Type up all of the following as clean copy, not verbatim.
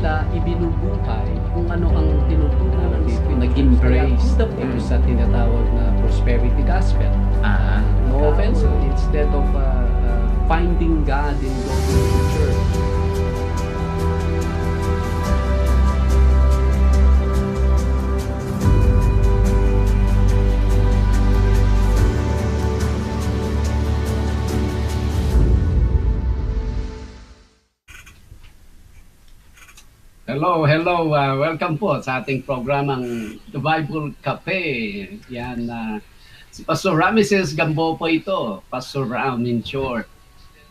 nila ibinubuhay kung ano ang tinuturuan dito, nag-embrace dito sa tinatawag na prosperity gospel. No offense, instead of finding God in going to church. Hello. Welcome po sa ating programang The Bible Cafe. Yan, si Pastor Rameses Gamboa po ito. Pastor Ram in short.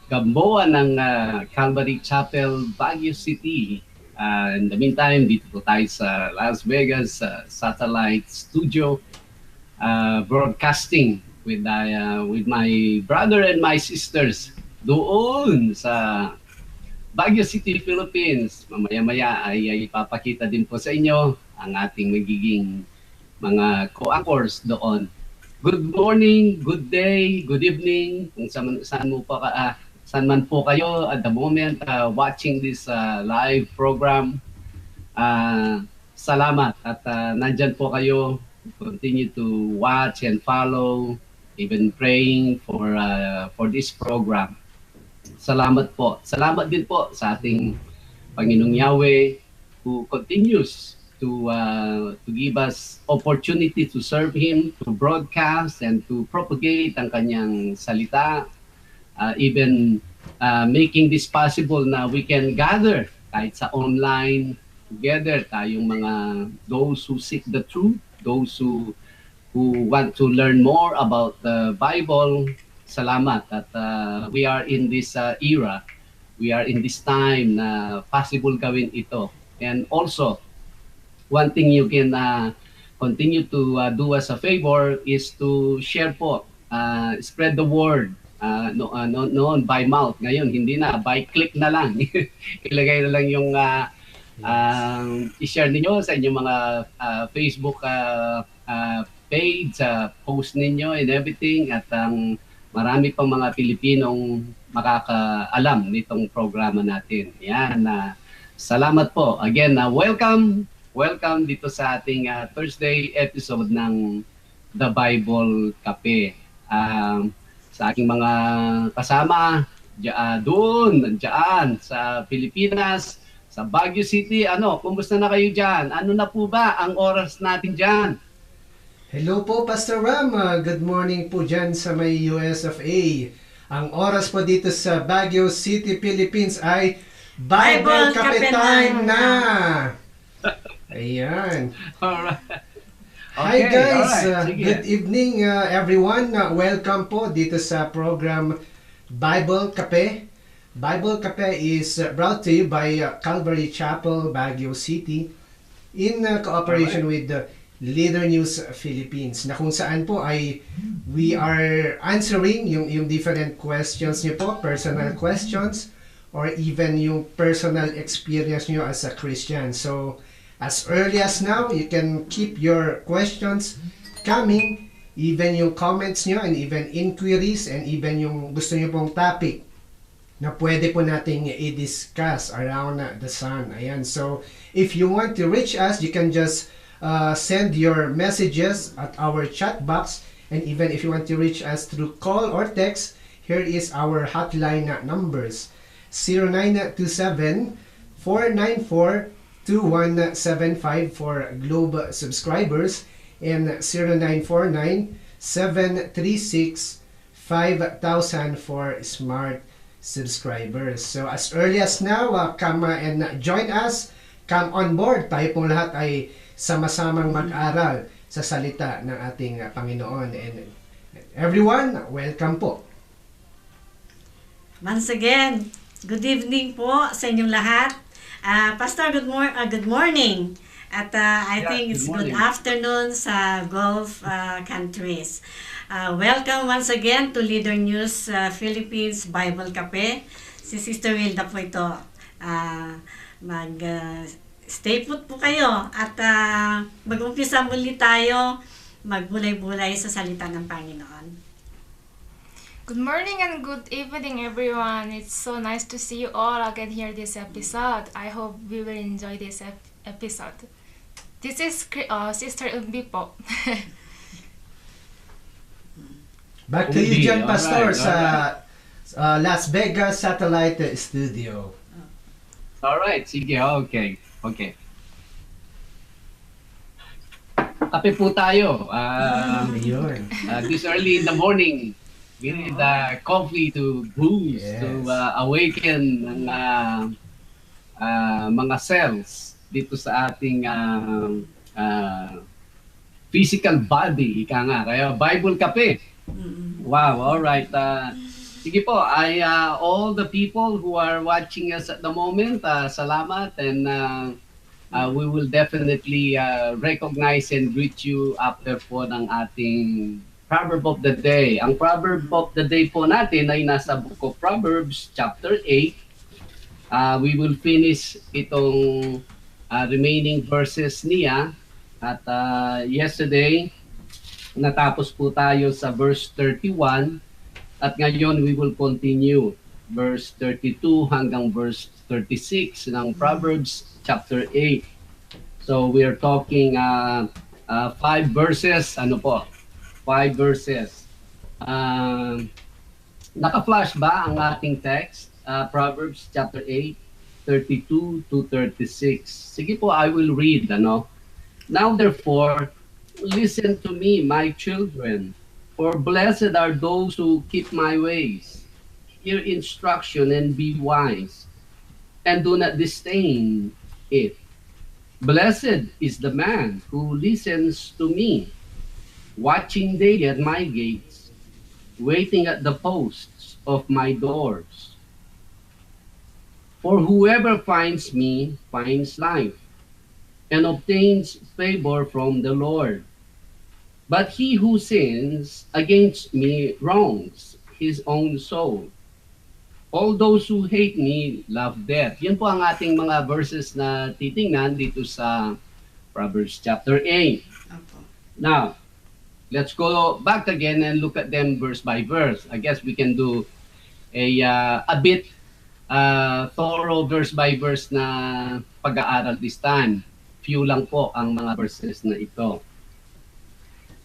Gamboa ng Calvary Chapel, Baguio City. In the meantime, dito po tayo sa Las Vegas satellite studio broadcasting with my brother and my sisters doon sa Baguio City, Philippines. Mamaya-maya ay ipapakita din po sa inyo ang ating magiging mga co-anchors doon. Good morning, good day, good evening, kung saan man po kayo at the moment watching this live program. Salamat at nandyan po kayo. Continue to watch and follow, even praying for this program. Salamat po. Salamat din po sa ating Panginoong Yahweh who continues to give us opportunity to serve Him, to broadcast and to propagate ang kanyang salita, even making this possible na we can gather kahit sa online together tayong mga those who seek the truth, those who want to learn more about the Bible. Salamat at we are in this era, we are in this time na possible gawin ito. And also, one thing you can continue to do us a favor is to share po, spread the word. Noon by mouth, ngayon hindi na, by click na lang. Ilagay na lang yung i-share niyo sa inyong mga Facebook page, post ninyo and everything at marami pang mga Pilipinong makakaalam nitong programa natin. Yan, salamat po. Again, welcome dito sa ating Thursday episode ng The Bible Cafe. Sa aking mga kasama, doon sa Pilipinas, sa Baguio City. Kumusta na kayo dyan? Ano na po ba ang oras natin dyan? Hello po, Pastor Ram. Good morning po dyan sa may US of A. Ang oras po dito sa Baguio City, Philippines ay Bible Cafe Time na! Ayan. Alright. Hi guys! Alright. Good evening everyone. Welcome po dito sa program Bible Cafe. Bible Cafe is brought to you by Calvary Chapel, Baguio City in cooperation with Leader News Philippines, na kung saan po ay we are answering yung different questions niyo po, personal questions or even yung personal experience niyo as a Christian. So as early as now, you can keep your questions coming, even yung comments niyo and even inquiries and even yung gusto niyo pong topic na pwede po nating i-discuss around the sun. Ayan, so if you want to reach us, you can just send your messages at our chat box, and even if you want to reach us through call or text, here is our hotline numbers: 0927-494-2175 for Globe subscribers and 0949-736-5000 for Smart subscribers. So as early as now, come and join us, come on board. Tayo pong lahat ay sama-samang mag-aral sa salita ng ating Panginoon. And everyone, welcome po. Once again, good evening po sa inyong lahat. Pastor, good morning. At I think it's good afternoon sa Gulf countries. Welcome once again to Leader News Philippines Bible Cafe. Si Sister Wilda po ito. Stay put po kayo at mag-umpisa muli tayo magbulay-bulay sa salita ng Panginoon. Good morning and good evening, everyone. It's so nice to see you all again here this episode. I hope we will enjoy this episode. This is Sister Umbi po. Back to you, Umbi, John Pastor, alright, sa Las Vegas Satellite Studio. Alright, sige, okay. Okay. Kape po tayo. Ayun. This early in the morning, we need coffee to boost, Yes. to awaken ng mga cells dito sa ating physical body, ika nga. Kaya Bible kape. Wow, all right. Sige po, all the people who are watching us at the moment, salamat, and we will definitely recognize and greet you after po ng ating Proverb of the Day. Ang Proverb of the Day po natin ay nasa Book of Proverbs, chapter 8. We will finish itong remaining verses niya. At yesterday, natapos po tayo sa verse 31. At ngayon, we will continue verse 32 hanggang verse 36 ng Proverbs chapter 8. So we are talking 5 verses, 5 verses. Naka-flash ba ang ating text? Proverbs chapter 8, 32 to 36. Sige po, I will read. Now therefore, listen to me, my children, for blessed are those who keep my ways. Hear instruction and be wise, and do not disdain it. Blessed is the man who listens to me, watching daily at my gates, waiting at the posts of my doors. For whoever finds me finds life, and obtains favor from the Lord. But he who sins against me wrongs his own soul. All those who hate me love death. Yan po ang ating mga verses na titingnan dito sa Proverbs chapter 8. Opo. Now, let's go back again and look at them verse by verse. I guess we can do a bit thorough verse by verse na pag-aaral this time. Few lang po ang mga verses na ito.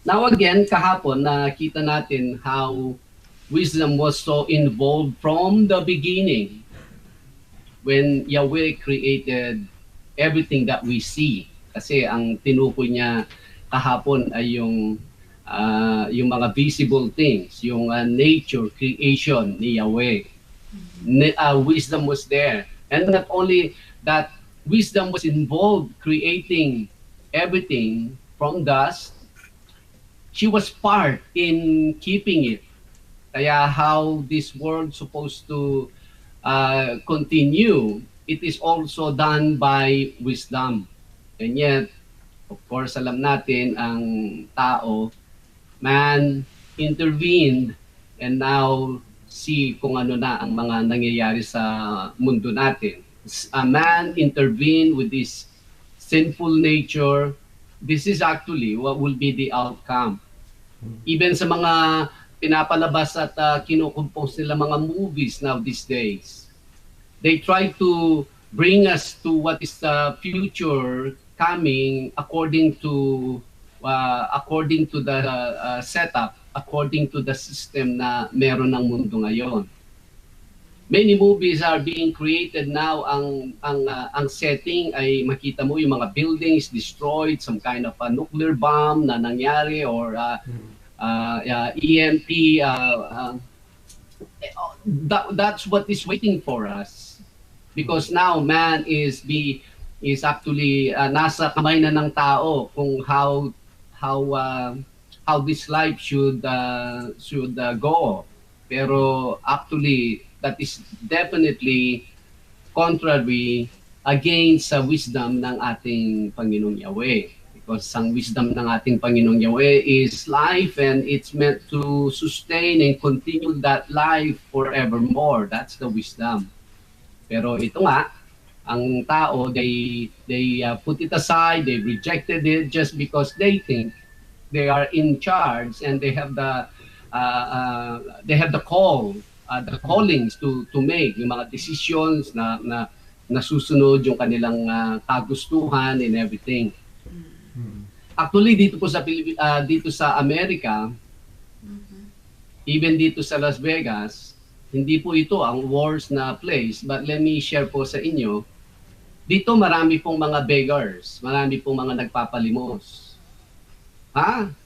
Now again, kahapon nakita natin how wisdom was so involved from the beginning when Yahweh created everything that we see. Kasi ang tinukoy niya kahapon ay yung mga visible things, yung nature, creation ni Yahweh. Wisdom was there. And not only that, wisdom was involved creating everything from dust. She was part in keeping it. Kaya how this world supposed to continue, it is also done by wisdom. And yet, of course, alam natin ang tao, man intervened, and now see kung ano na ang mga nangyayari sa mundo natin. A man intervened with this sinful nature. This is actually what will be the outcome. Even sa mga pinapalabas at kinukompose nila mga movies now these days, they try to bring us to what is the future coming according to the setup, according to the system na meron ng mundo ngayon. Many movies are being created now. Ang setting ay makita mo yung mga buildings destroyed, some kind of a nuclear bomb na nangyari, or EMP. That's what is waiting for us, because now man is actually nasa kamay na ng tao kung how this life should go. Pero actually, that is definitely contrary against sa wisdom ng ating Panginoong Yahweh. Because ang wisdom ng ating Panginoong Yahweh is life, and it's meant to sustain and continue that life forevermore. That's the wisdom. Pero ito nga, ang tao, they put it aside, they rejected it just because they think they are in charge and they have the they have the callings to make yung mga decisions na nasusunod yung kanilang kagustuhan and everything. Actually dito po sa dito sa Amerika, even dito sa Las Vegas, hindi po ito ang worst na place, but let me share po sa inyo, dito marami pong mga beggars, marami pong mga nagpapalimos.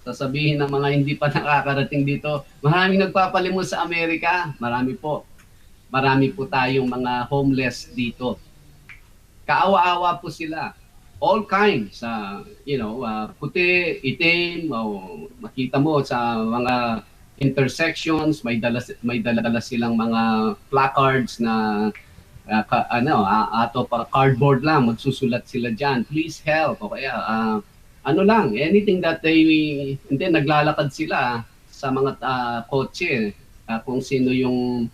Sasabihin ng mga hindi pa nakakarating dito, maraming nagpapalimos sa Amerika. Marami po. Marami po tayong mga homeless dito. Kaawa-awa po sila. All kinds. Puti, itim, makita mo sa mga intersections, may dala silang mga placards na ato pa cardboard lang, magsusulat sila dyan, please help. O kaya, anything that naglalakad sila sa mga kotse, kung sino yung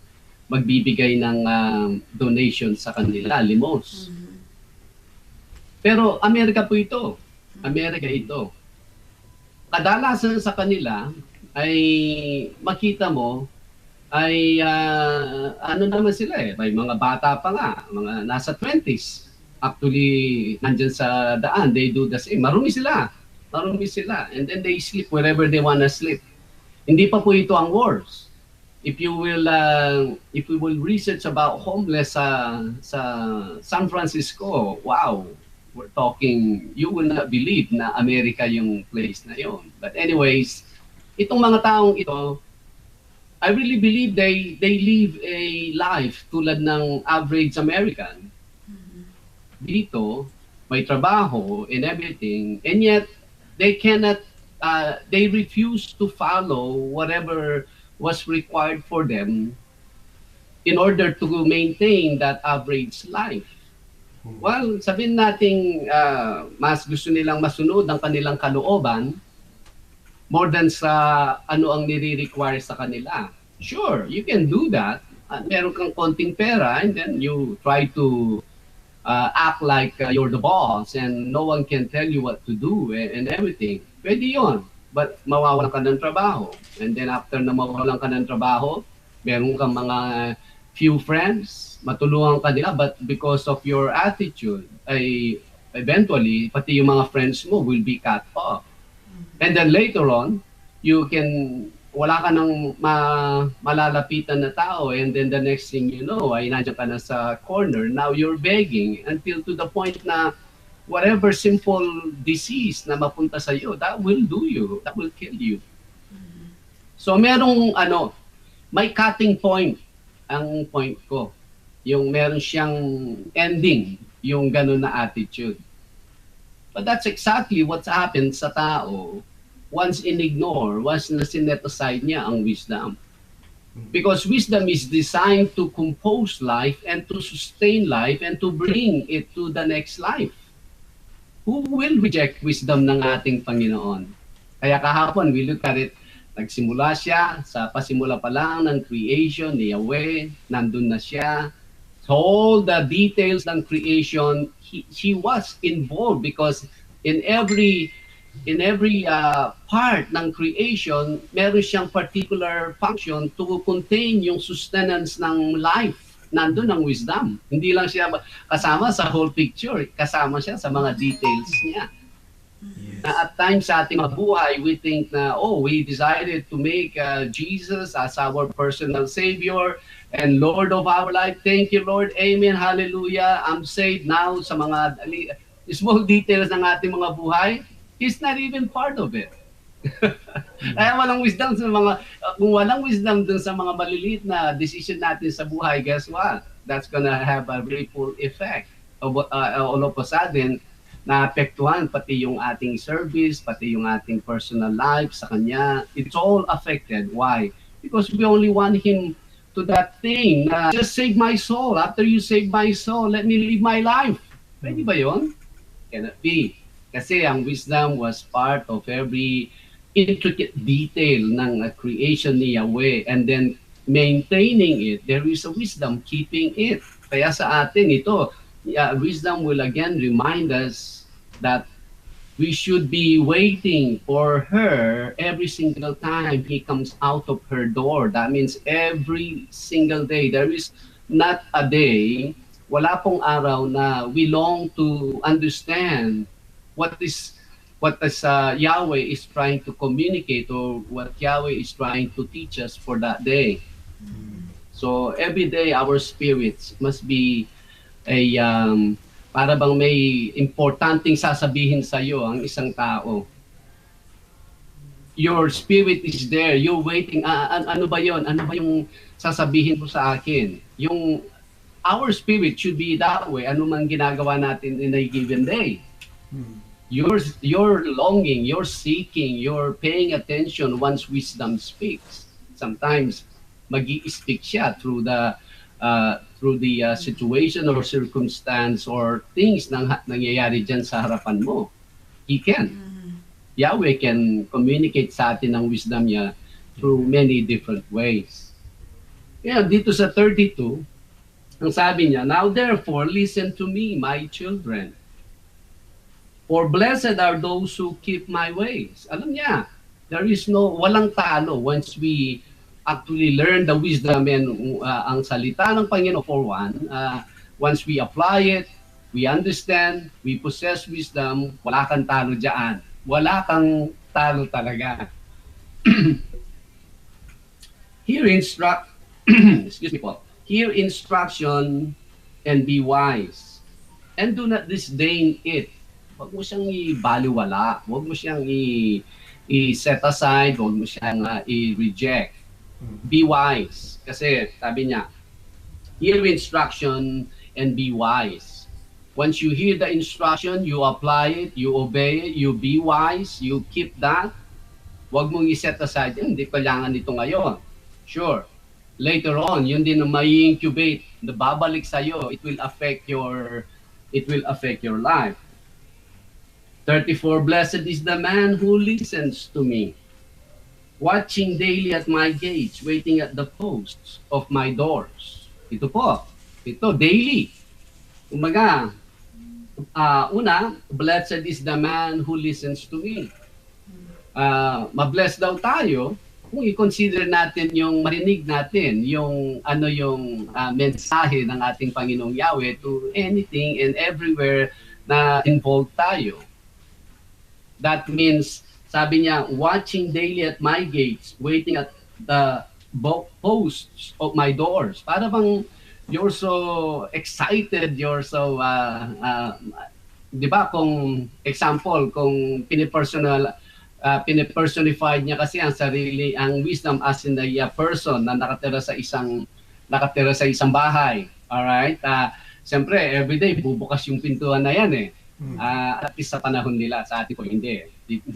magbibigay ng donation sa kanila, limos. Pero Amerika po ito. Amerika ito. Kadalasan sa kanila ay makita mo ay naman sila may mga bata pa nga, mga nasa 20s. Actually, nandyan sa daan, they do the same. Marumi sila. And then they sleep wherever they wanna sleep. Hindi pa po ito ang worst. If you will research about homeless sa San Francisco, wow, we're talking, you will not believe na Amerika yung place na yon. But anyways, itong mga taong ito, I really believe they live a life tulad ng average American. Dito, may trabaho and everything, and yet they cannot, they refuse to follow whatever was required for them in order to maintain that average life. Well, sabihin natin, mas gusto nilang masunod ang kanilang kalooban more than sa ano ang nire-require sa kanila. Sure, you can do that. Meron kang konting pera and then you try to act like you're the boss and no one can tell you what to do and everything. Pwede yun. But mawawalan ka ng trabaho. And then after na mawawalan ka ng trabaho, meron kang mga few friends, matulungan ka nila, but because of your attitude, ay eventually, pati yung mga friends mo will be cut off. And then later on, wala ka ng malalapitan na tao, and then the next thing you know, ay nandiyan ka na sa corner, now you're begging until to the point na whatever simple disease na mapunta sa iyo, that will do you, that will kill you. So merong may cutting point ang point ko. Yung meron siyang ending, yung ganun na attitude. But that's exactly what's happened sa tao once na-set aside niya ang wisdom. Because wisdom is designed to compose life and to sustain life and to bring it to the next life. Who will reject wisdom ng ating Panginoon? Kaya kahapon, we look at it, nagsimula siya, sa pasimula pa lang ng creation ni Yahweh, nandun na siya. So all the details ng creation, she was involved because in every part ng creation, meron siyang particular function to contain yung sustenance ng life. Nandun ang wisdom. Hindi lang siya kasama sa whole picture, kasama siya sa mga details niya. Yes. At times sa ating mga buhay, we think na, we decided to make Jesus as our personal Savior and Lord of our life. Thank you, Lord. Amen. Hallelujah. I'm saved now. Sa mga small details ng ating mga buhay, He's not even part of it. Kaya walang wisdom sa kung walang wisdom dun sa mga maliliit na decision natin sa buhay, guess what? That's gonna have a ripple effect. All of a sudden, naapektuhan pati yung ating service, pati yung ating personal life sa Kanya. It's all affected. Why? Because we only want Him to that thing. Just save my soul. After you save my soul, let me live my life. Pwede ba yun? Cannot be. Kasi ang wisdom was part of every intricate detail ng creation ni Yahweh. And then maintaining it, there is a wisdom keeping it. Kaya sa atin ito, wisdom will again remind us that We should be waiting for her every single time he comes out of her door. That means every single day. There is not a day, wala pong araw na we long to understand what Yahweh is trying to communicate, or what Yahweh is trying to teach us for that day. So every day our spirits must be para bang may importanteng sasabihin sa iyo ang isang tao. Your spirit is there, you're waiting. Ano ba yon? Ano ba yung sasabihin mo sa akin? Our spirit should be that way. Ano man ginagawa natin in a given day. You're longing, you're seeking, you're paying attention once wisdom speaks. Sometimes magi-speak siya through the situation or circumstance or things na nangyayari dyan sa harapan mo. He can. Yahweh can communicate sa atin ang wisdom niya through many different ways. Kaya dito sa 32, ang sabi niya, "Now therefore listen to me, my children. For blessed are those who keep my ways." Alam niya, walang talo once we actually learn the wisdom and ang salita ng Panginoon. For one, once we apply it, we understand, we possess wisdom, wala kang talo dyan. Wala kang talo talaga. Hear instruction and be wise, and do not disdain it. Huwag mo siyang ibaliwala, huwag mo siyang i-set aside, huwag mo siyang i-reject. Be wise. Kasi sabi niya, hear instruction and be wise. Once you hear the instruction, you apply it, you obey it, you be wise, you keep that. Huwag mong i-set aside, hindi kailangan ito ngayon. Sure. Later on, yun din ang may incubate, babalik sa'yo, it will affect your life. 34, blessed is the man who listens to me, watching daily at my gates, waiting at the posts of my doors. Ito daily. Umaga, una, blessed is the man who listens to me. Mabless daw tayo kung i-consider natin yung marinig natin, yung mensahe ng ating Panginoong Yahweh to anything and everywhere na involved tayo. That means, sabi niya, watching daily at my gates, waiting at the posts of my doors. Para bang you're so excited, you're so, di ba, kung example, kung pinipersonified niya kasi ang wisdom as in a person na nakatira sa isang bahay. Alright? Siyempre, everyday, bubukas yung pintuan na yan eh. At least sa panahon nila, sa atin po hindi. Dito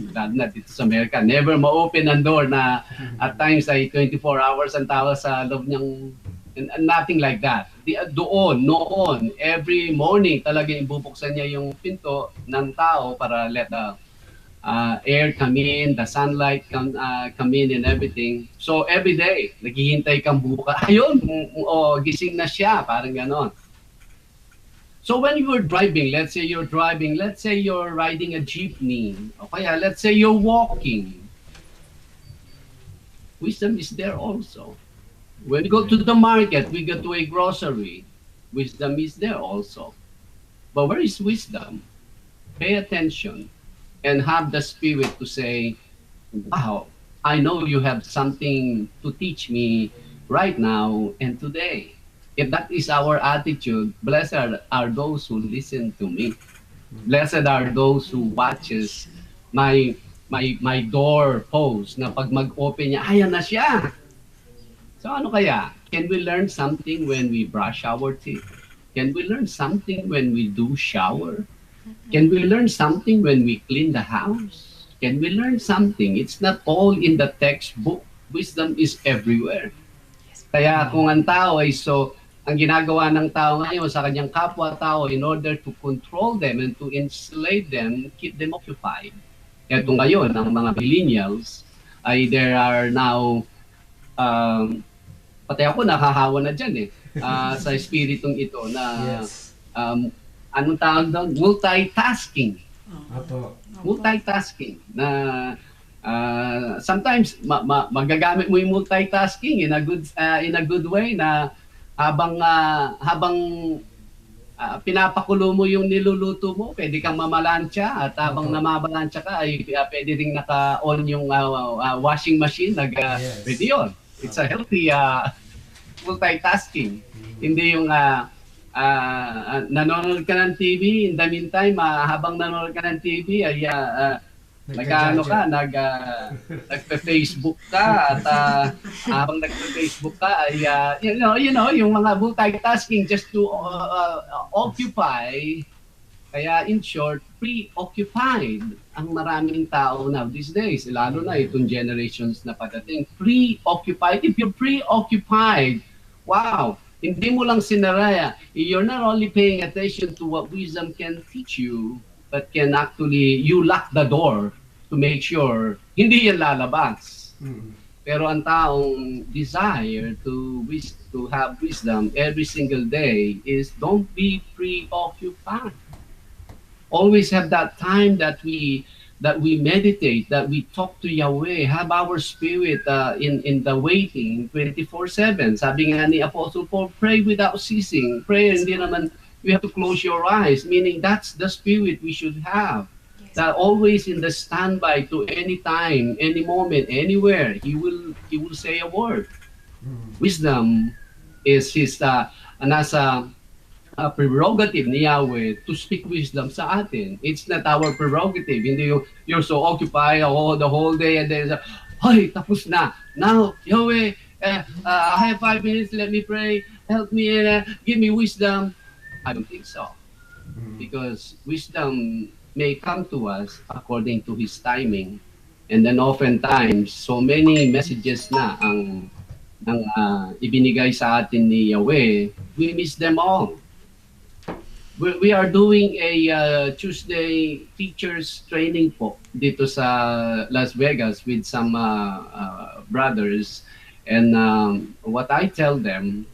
sa Amerika, never ma-open ang door na at times ay 24 hours ang tao sa loob niyang, nothing like that. Noon, every morning talaga ibubuksan niya yung pinto ng tao para let the air come in, the sunlight come in and everything. So every day, naghihintay kang bukas. Ayun, gising na siya, parang ganon. So when you're driving, let's say you're riding a jeepney, o kaya let's say you're walking, wisdom is there also. When we go to the market, we go to a grocery, wisdom is there also. But where is wisdom? Pay attention and have the spirit to say, wow, I know you have something to teach me right now and today. If that is our attitude, blessed are those who listen to me. Blessed are those who watches my door post na pag mag-open niya, ayan na siya. So ano kaya? Can we learn something when we brush our teeth? Can we learn something when we do shower? Can we learn something when we clean the house? Can we learn something? It's not all in the textbook. Wisdom is everywhere. Kaya kung ang tao ay ang ginagawa ng tao ngayon sa kanyang kapwa-tao in order to control them and to enslave them, keep them occupied. Ito ngayon, ang mga millennials, there are now, pati ako nakahawa na dyan sa espiritong ito na, Yes. Anong tawag doon? Multitasking. multitasking na sometimes magagamit mo yung multitasking in a good way na habang pinapakulo mo yung niluluto mo, pwede kang mamalansya at habang namabalansya ka ay pwede ring naka-on yung washing machine, pwede yun. It's a healthy multitasking. Hindi yung nanonood ka ng TV, in the meantime, habang nanonood ka ng TV, ay nagpe-Facebook ka at habang nagpe-Facebook ka ay you know yung mga multitasking just to occupy, kaya in short preoccupied ang maraming tao now these days, lalo na itong generations na padating. Preoccupied. If you're preoccupied, wow, hindi mo lang sinaraya, you're not only paying attention to what wisdom can teach you, but can actually, you lock the door to make sure hindi yan lalabas. Pero ang taong desire to have wisdom every single day is don't be preoccupied. Always have that time that we meditate, that we talk to Yahweh, have our spirit in the waiting 24/7. Sabi nga ni Apostle Paul, pray without ceasing. Prayer, hindi naman you have to close your eyes, meaning that's the spirit we should have. Yes. That always in the standby to any time, any moment, anywhere, he will say a word. Wisdom is his nasa prerogative ni Yahweh to speak wisdom sa atin. It's not our prerogative. Hindi you're so occupied the whole day and then ay, tapos na. Now, Yahweh, I have 5 minutes, let me pray. Help me, give me wisdom. I don't think so. Because wisdom may come to us according to His timing. And then oftentimes, so many messages na ang ibinigay sa atin ni Yahweh, we miss them all. We are doing a Tuesday teachers training po dito sa Las Vegas with some brothers. And what I tell them,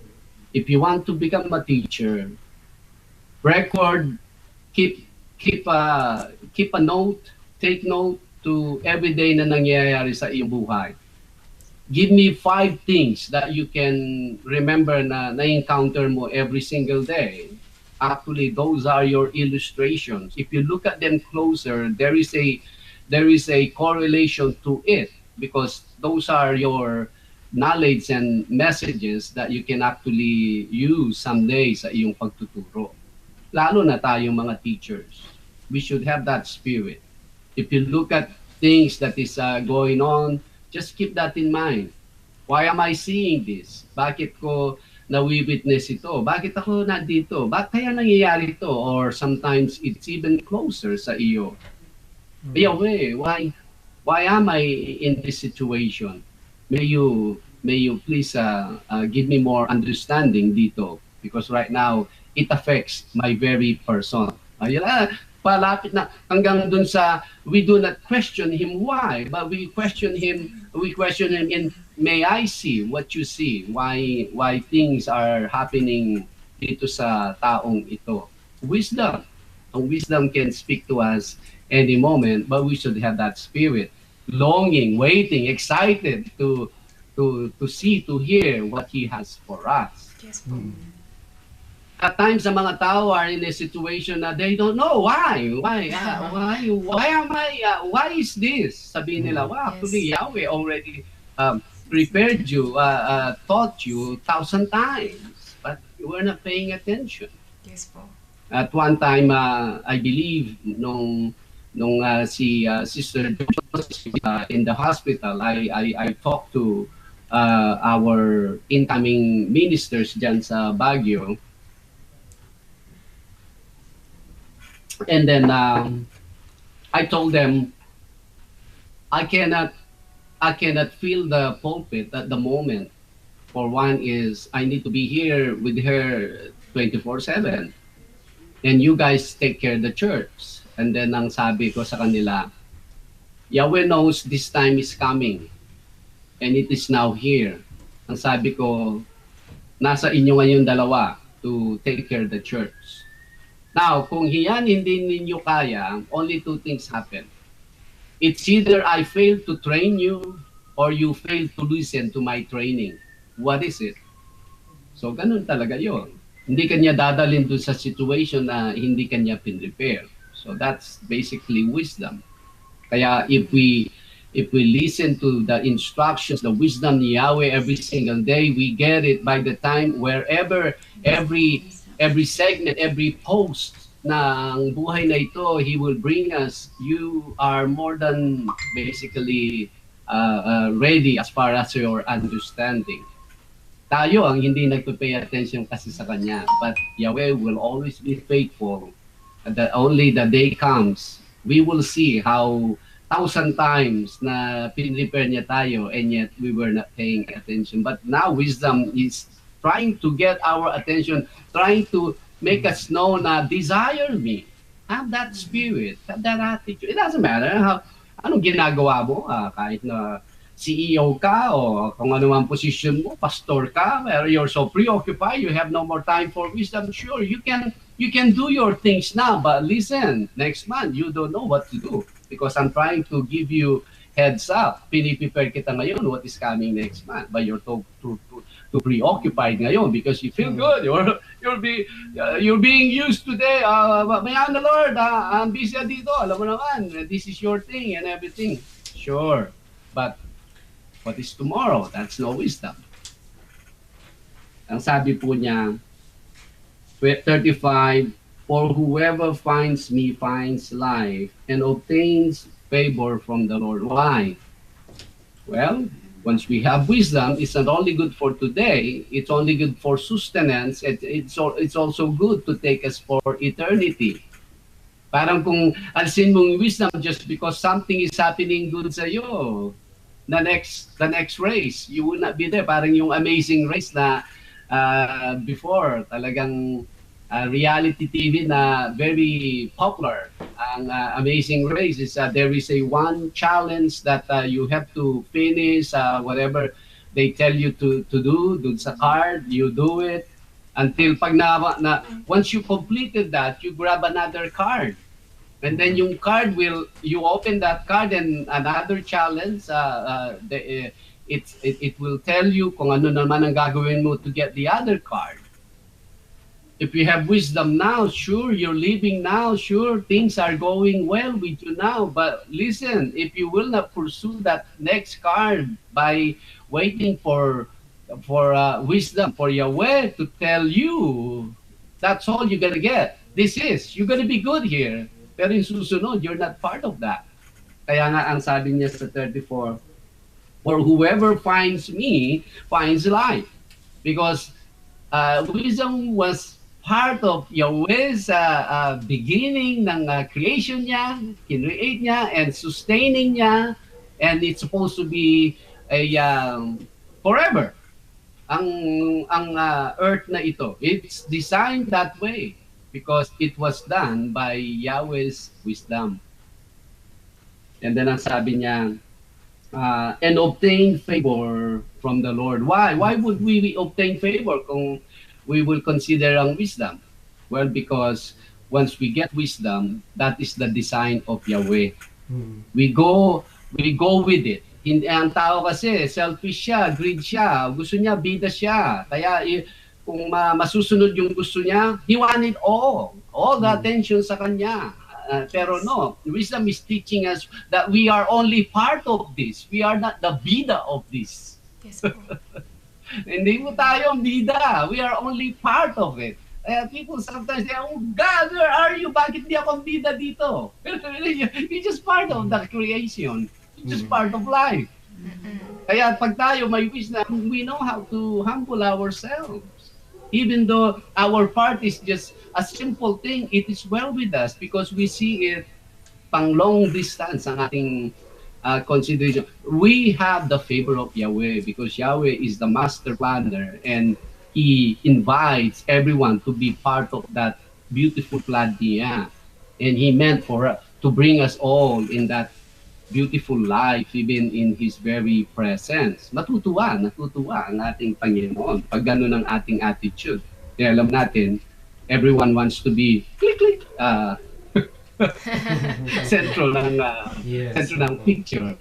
if you want to become a teacher, record, keep a note, take note to every day na nangyayari sa iyong buhay. Give me 5 things that you can remember na-encounter mo every single day. Actually, those are your illustrations. If you look at them closer, there is a correlation to it because those are your knowledge and messages that you can actually use someday sa iyong pagtuturo. Lalo na tayong mga teachers. We should have that spirit. If you look at things that is going on, just keep that in mind. Why am I seeing this? Bakit ko nawi-witness ito? Bakit ako nandito? Bakit kaya nangyayari ito? Or sometimes it's even closer sa iyo. Yahweh, why am I in this situation? May you please give me more understanding dito because right now it affects my very person. Palapit na hanggang dun sa we do not question him why, but we question him in may I see what you see, why things are happening dito sa taong ito. Wisdom. Ang wisdom can speak to us any moment, but we should have that spirit, longing, waiting, excited to see, to hear what he has for us. Yes. At times, the mga tao are in a situation na they don't know why am I, why is this? Sabihin nila, well, actually, Yahweh already prepared you, taught you 1,000 times, but you were not paying attention. Yes po. At one time, I believe, nung si Sister in the hospital, I talked to our incoming ministers dyan sa Baguio. And then I told them, I cannot fill the pulpit at the moment. For one is, I need to be here with her 24/7. And you guys take care of the church. And then ang sabi ko sa kanila, Yahweh knows this time is coming. And it is now here. Ang sabi ko, nasa inyo ngayon dalawa to take care of the church. Now, kung hindi ninyo kaya, only 2 things happen. It's either I fail to train you or you fail to listen to my training. What is it? So, ganun talaga yon. Hindi kanya dadalhin doon sa situation na hindi kanya pin-repair. So, that's basically wisdom. Kaya if we listen to the instructions, the wisdom ni Yahweh every single day, we get it by the time wherever, every segment, every post ng buhay na ito, He will bring us. You are more than basically ready as far as your understanding. Tayo ang hindi nagpe-pay attention kasi sa Kanya. But Yahweh will always be faithful. That only the day comes, we will see how 1,000 times na pin-repair niya tayo and yet we were not paying attention. But now wisdom is trying to get our attention, trying to make us know na desire me. Have that spirit, have that attitude. It doesn't matter anong ginagawa mo, kahit na CEO ka o kung ano man position mo, pastor ka, you're so preoccupied, you have no more time for wisdom. Sure, you can do your things now, but listen, next month, you don't know what to do. Because I'm trying to give you heads up. Piniprepare kita ngayon what is coming next month. But you're too preoccupied ngayon because you feel good. You're being used today. Mayroon na Lord, I'm busy dito. Alam mo naman, this is your thing and everything. Sure. But what is tomorrow? That's no wisdom. Ang sabi po niya, 35, for whoever finds me finds life and obtains favor from the Lord. Why? Well, once we have wisdom, it's not only good for today, it's only good for sustenance, it's also good to take us for eternity. Parang kung alisin mong wisdom just because something is happening good sa iyo, the next race, you will not be there. Parang yung Amazing Race na before, talagang reality TV na very popular. Ang Amazing Race is there is a one challenge that you have to finish whatever they tell you to do dun sa card, you do it until pag once you completed that, you grab another card. And then yung card you open that card and another challenge, it will tell you kung ano naman ang gagawin mo to get the other card. If you have wisdom now, sure, you're living now, sure, things are going well with you now. But listen, if you will not pursue that next card by waiting for wisdom, for Yahweh to tell you, that's all you're going to get. You're going to be good here. Pero yung susunod, you're not part of that. Kaya nga ang sabi niya sa 34, for whoever finds me finds life. Because wisdom was part of Yahweh's beginning ng creation niya, kinreate niya, and sustaining niya, and it's supposed to be a forever. Ang earth na ito, it's designed that way because it was done by Yahweh's wisdom. And then ang sabi niya, and obtain favor from the Lord. Why? Why would we obtain favor kung we will consider ang wisdom? Well, because once we get wisdom, that is the design of Yahweh. We go with it. Hindi, ang tao kasi, selfish siya, greed siya, gusto niya, bida siya. Kaya kung masusunod yung gusto niya, he wanted all the attention sa kanya. Pero no, wisdom is teaching us that we are only part of this. We are not the bida of this. Yes po. Hindi mo tayo bida. We are only part of it. People sometimes say, oh God, where are you? Bakit di ako bida dito? You're just part of the creation. You're just part of life. Kaya pag tayo may wisdom, we know how to humble ourselves. Even though our part is just a simple thing, it is well with us because we see it pang long distance ang ating consideration. We have the favor of Yahweh because Yahweh is the master planner and He invites everyone to be part of that beautiful plan niya. And He meant to bring us all in that beautiful life, even in His very presence. Natutuwa ang ating Panginoon pag gano'n ang ating attitude. Kaya alam natin, everyone wants to be click. sentro ng Yes. sentro ng picture.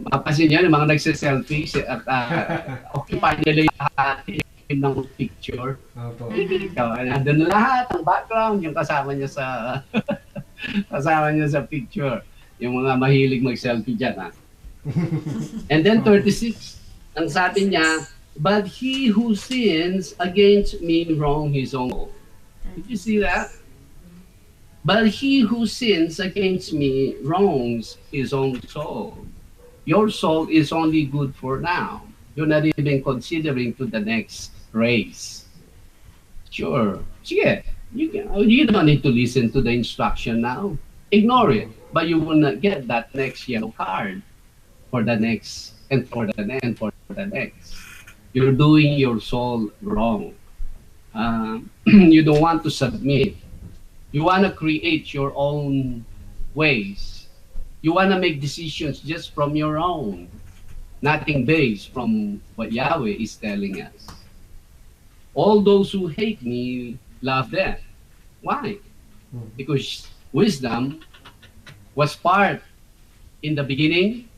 Mapapansin niyo yung mga nagse-selfie at occupy nila yung lahat ng picture. Opo. Ikaw, nandun na lahat ang background yung kasama niya sa kasama niya sa picture. Yung mga mahilig mag-selfie diyan, ha. And then 36, ang sabi niya, but he who sins against me wrong his own soul. Did you see that? But he who sins against me wrongs his own soul. Your soul is only good for now. You're not even considering to the next race. Sure. Sige. You don't need to listen to the instruction now. Ignore it. But you will not get that next yellow card for the next and for the next. You're doing your soul wrong. You don't want to submit. You want to create your own ways. You want to make decisions just from your own, nothing based from what Yahweh is telling us. All those who hate me love death. Why? Because wisdom was part in the beginning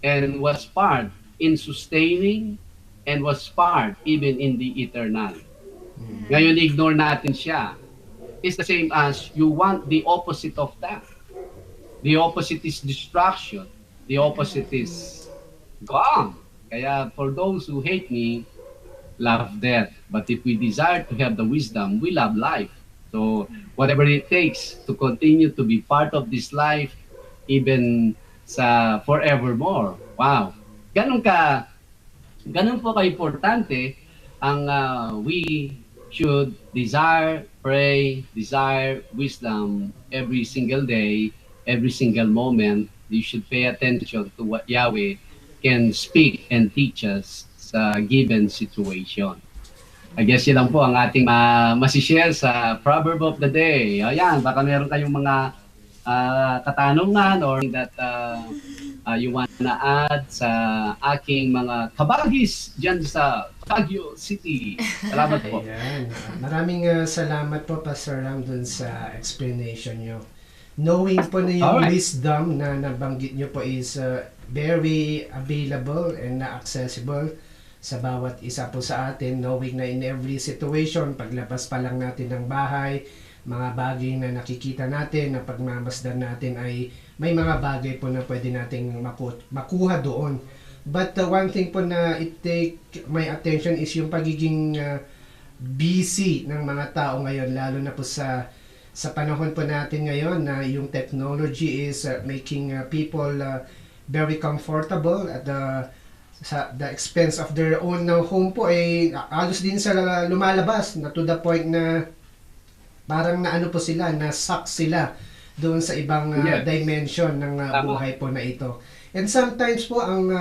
and was part in sustaining and was part even in the eternal. Ngayon, ignore natin siya. It's the same as you want the opposite of that. The opposite is destruction. The opposite is gone. Kaya for those who hate me, love death. But if we desire to have the wisdom, we love life. So whatever it takes to continue to be part of this life, even sa forevermore. Wow. Ganun po ka-importante ang we should desire, pray, desire wisdom every single day, every single moment. You should pay attention to what Yahweh can speak and teach us sa given situation. I guess yun lang po ang ating masishare sa Proverb of the Day. Ayan, baka meron kayong mga katanungan or that you wanna add sa aking mga kabagis dyan sa Baguio City. Salamat po. Ayan. Maraming salamat po, Pastor Ram, dun sa explanation nyo. Knowing po na yung Alright. wisdom na nabanggit nyo po is very available and accessible sa bawat isa po sa atin, knowing na in every situation, paglabas pa lang natin ng bahay, mga bagay na nakikita natin, na pagmamasdan natin ay may mga bagay po na pwede nating makuha doon. But one thing po na it take my attention is yung pagiging busy ng mga tao ngayon, lalo na po sa panahon po natin ngayon na yung technology is making people very comfortable at the expense of their own home po ay alos din sa lumalabas na to the point na parang naano po sila, na-suck sila doon sa ibang Yes. dimension ng buhay po na ito. And sometimes po ang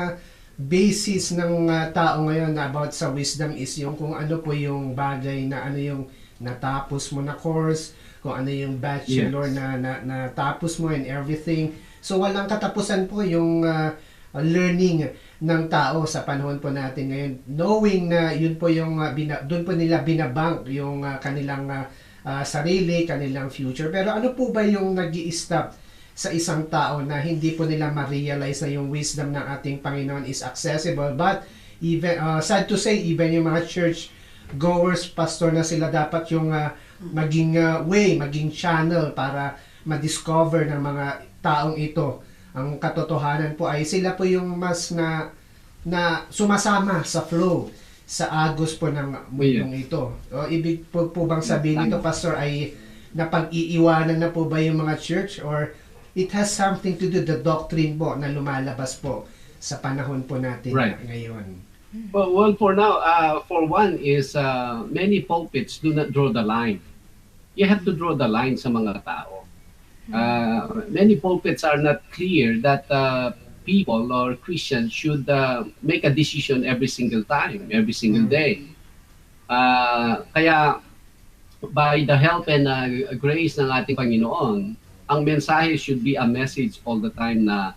basis ng tao ngayon na about sa wisdom is yung kung ano po yung bagay na ano yung natapos mo na course, kung ano yung bachelor Yes. na natapos mo and everything. So walang katapusan po yung learning ng tao sa panahon po natin ngayon, knowing na yun po yung doon po nila binabank yung kanilang sarili, kanilang future. Pero ano po ba yung nag-i-stop sa isang tao na hindi po nila ma-realize na yung wisdom ng ating Panginoon is accessible? But even sad to say, even yung mga church goers, pastor na sila, dapat yung maging way, maging channel para ma-discover ng mga taong ito. Ang katotohanan po ay sila po yung mas na sumasama sa flow, sa agos po ng mundong ito. O ibig po bang sabihin nito, Pastor, ay napag-iiwanan na po ba yung mga church, or it has something to do the doctrine po na lumalabas po sa panahon po natin ngayon? Well, for now, for one is many pulpits do not draw the line. You have to draw the line sa mga tao. Many pulpits are not clear that people or Christians should make a decision every single time, every single day. Kaya by the help and grace ng ating Panginoon, ang mensahe should be a message all the time na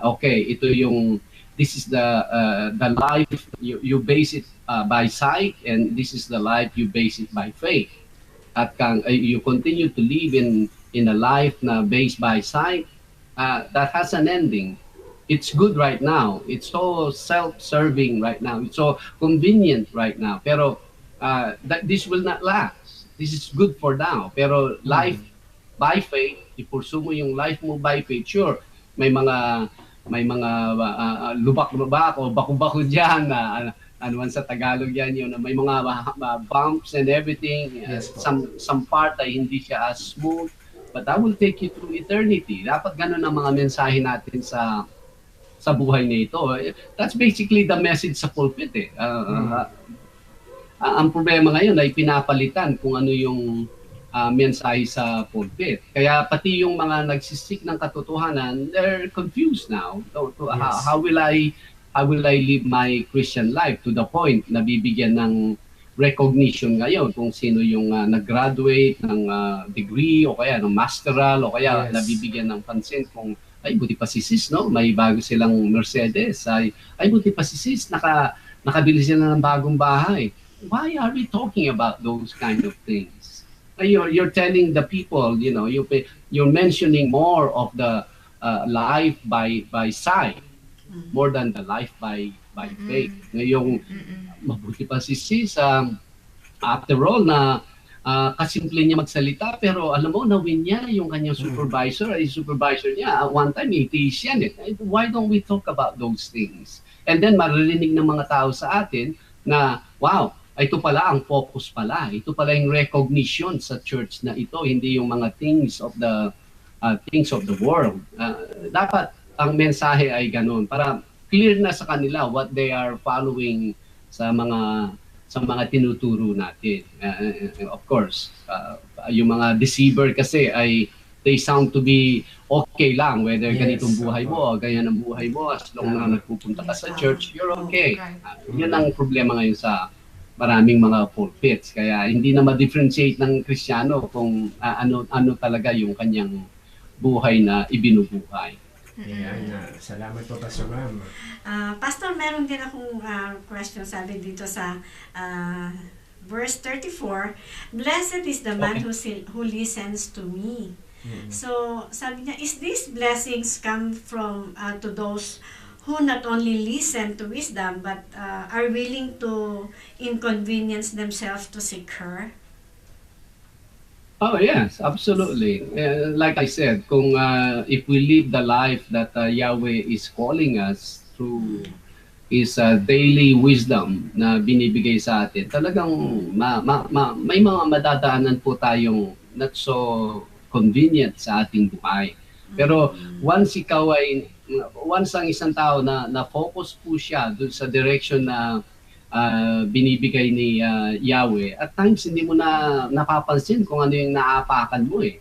okay, ito yung this is the life you base it by sight, and this is the life you base it by faith. At you continue to live in a life na based by sight, that has an ending. It's good right now. It's so self-serving right now. It's so convenient right now. Pero this will not last. This is good for now. Pero life by faith, i-pursue mo yung life mo by faith. Sure, may mga lubak-lubak o baku-baku diyan na ano man sa Tagalog yan yun, may mga bumps and everything. Yes, po. Some part ay hindi siya as smooth, but that will take you through eternity. Dapat ganun ang mga mensahe natin sa buhay na ito. That's basically the message sa pulpit eh. Ang problema ngayon ay pinapalitan kung ano yung mensahe sa pulpit. Kaya pati yung mga nagsisik ng katotohanan, they're confused now. Yes. How will I live my Christian life to the point na bibigyan ng recognition ngayon kung sino yung nag-graduate ng degree o kaya ng masteral o kaya Yes. nabibigyan ng pansin kung ay buti pa si sis, no? May bago silang Mercedes. Ay buti pa si sis, nakabili sila ng bagong bahay. Why are we talking about those kind of things? You're telling the people, you know, you're mentioning more of the life by sight more than the life by faith. Ngayong mabuti pa si sis, after all na kasimple niya magsalita, pero alam mo, na-win niya yung kanyang supervisor. Ay supervisor niya, one time, atheist yan eh. Why don't we talk about those things? And then maririnig ng mga tao sa atin na, wow, ito pala ang focus pala. Ito pala yung recognition sa church na ito, hindi yung mga things of the world. Dapat ang mensahe ay ganun para clear na sa kanila what they are following sa mga tinuturo natin. Of course, yung mga deceiver kasi ay they sound to be okay lang whether ganitong buhay mo o ganyan ang buhay mo as long na nagpupunta ka sa church, you're okay. Yun ang problema ngayon sa maraming mga pulpits. Kaya hindi na ma-differentiate ng Kristiyano kung ano talaga yung kanyang buhay na ibinubuhay. Ayan, salamat po, Pastor Ram. Pastor, meron din akong question sabi dito sa verse 34. Blessed is the man who listens to me. So, sabi niya, is these blessings come from to those who not only listen to wisdom but are willing to inconvenience themselves to seek her? Oh yes, absolutely. Like I said, kung if we live the life that Yahweh is calling us through His daily wisdom na binibigay sa atin, talagang may mga madadaanan po tayong not so convenient sa ating buhay. Pero once ang isang tao na focus po siya dun sa direction na binibigay ni Yahweh, at times hindi mo na napapansin kung ano yung naapakan mo eh.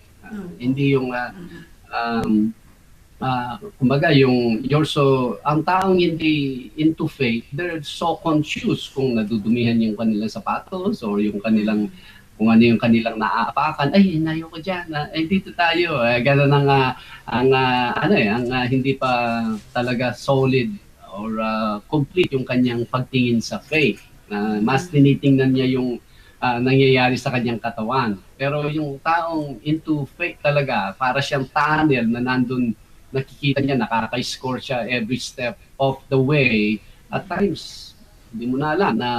Hindi yung kumbaga ang taong hindi into faith, they're so conscious kung nadudumihan yung kanilang sapatos or yung kanilang kung ano yung kanilang naapakan. Ay, inayo ko diyan. Dito tayo. Ganun ang hindi pa talaga solid or complete yung kanyang pagtingin sa faith. Mas tinitingnan niya yung nangyayari sa kanyang katawan. Pero yung taong into faith talaga, para siyang tunnel na nandun, nakikita niya, nakaka-score siya every step of the way. At times, hindi mo na alam na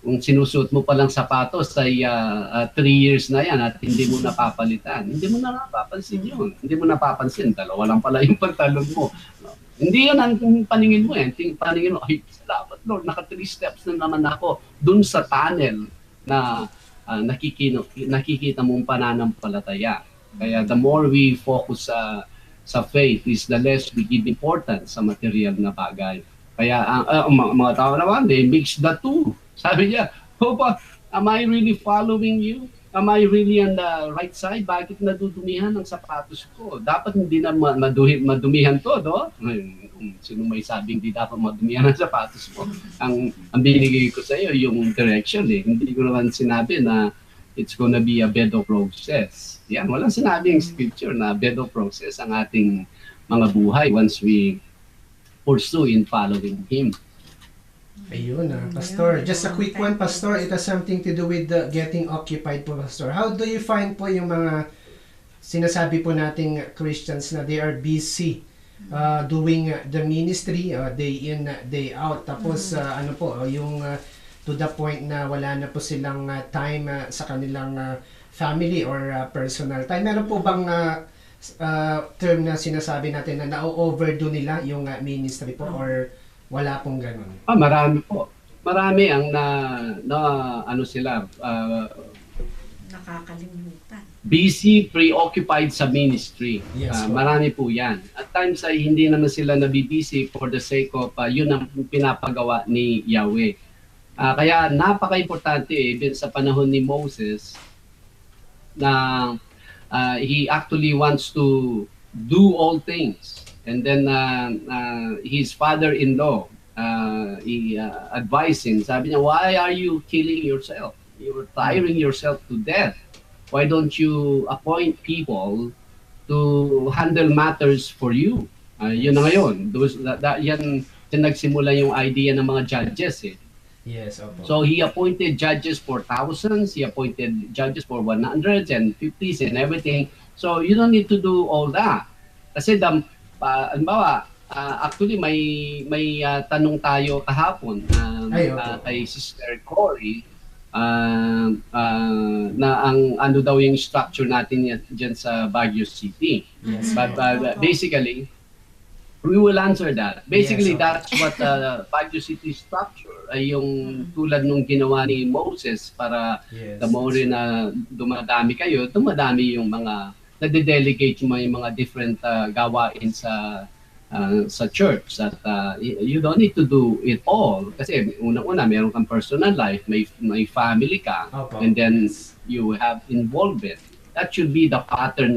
kung sinusuot mo palang sapatos ay 3 years na yan at hindi mo napapalitan. Hindi mo na napapansin yun. Hindi mo napapansin. Dalawa lang pala yung pantalon mo. Hindi yun ang paningin mo eh. Paningin mo, ay, salamat Lord, naka 3 steps na naman ako dun sa tunnel na nakikita mong pananampalataya. Kaya the more we focus sa faith is the less we give importance sa material na bagay. Kaya mga tao naman, they mix the two. Sabi niya, am I really following you? Am I really on the right side? Bakit nadudumihan ang sapatos ko? Dapat hindi na madumihan to, no? Sino may sabing di dapat madumihan ang sapatos mo? Ang binigay ko sa iyo yung direction eh. Hindi ko naman sinabi na it's gonna be a bed of roses. Yan, walang sinabing scripture na bed of roses ang ating mga buhay once we pursue in following Him. Ayun, Pastor. Just a quick one, Pastor. It has something to do with getting occupied po, Pastor. How do you find po yung mga sinasabi po nating Christians na they are busy doing the ministry day in, day out. Tapos ano po, yung to the point na wala na po silang time sa kanilang family or personal time. Meron po bang term na sinasabi natin na na-overdo nila yung ministry po or wala pong ganun? Marami po. Marami ang ano sila, Nakakalimutan. busy, preoccupied sa ministry. Yes, Marami po yan. At times ay hindi naman sila nabibisi for the sake of yun ang pinapagawa ni Yahweh. Kaya napaka-importante even sa panahon ni Moses na he actually wants to do all things. And then his father-in-law, he advised him, sabi niya, why are you killing yourself? You're tiring yourself to death. Why don't you appoint people to handle matters for you? Yun na ngayon. Yan nagsimula yung idea ng mga judges eh. Yes, opo. So he appointed judges for thousands, he appointed judges for 100s and 50s and everything. So you don't need to do all that. Kasi halimbawa, actually may tanong tayo kahapon kay Sister Cory na ang ano daw yung structure natin diyan sa Baguio City. Yes. But basically, we will answer that. Basically, Yes, that's what Baguio City structure ay yung tulad nung ginawa ni Moses para Yes. the more na dumadami kayo, dumadami yung mga nade-delegate yung mga different gawain sa church that you don't need to do it all kasi unang-una meron kang personal life, may family ka, Opo. and then you have involvement. That should be the pattern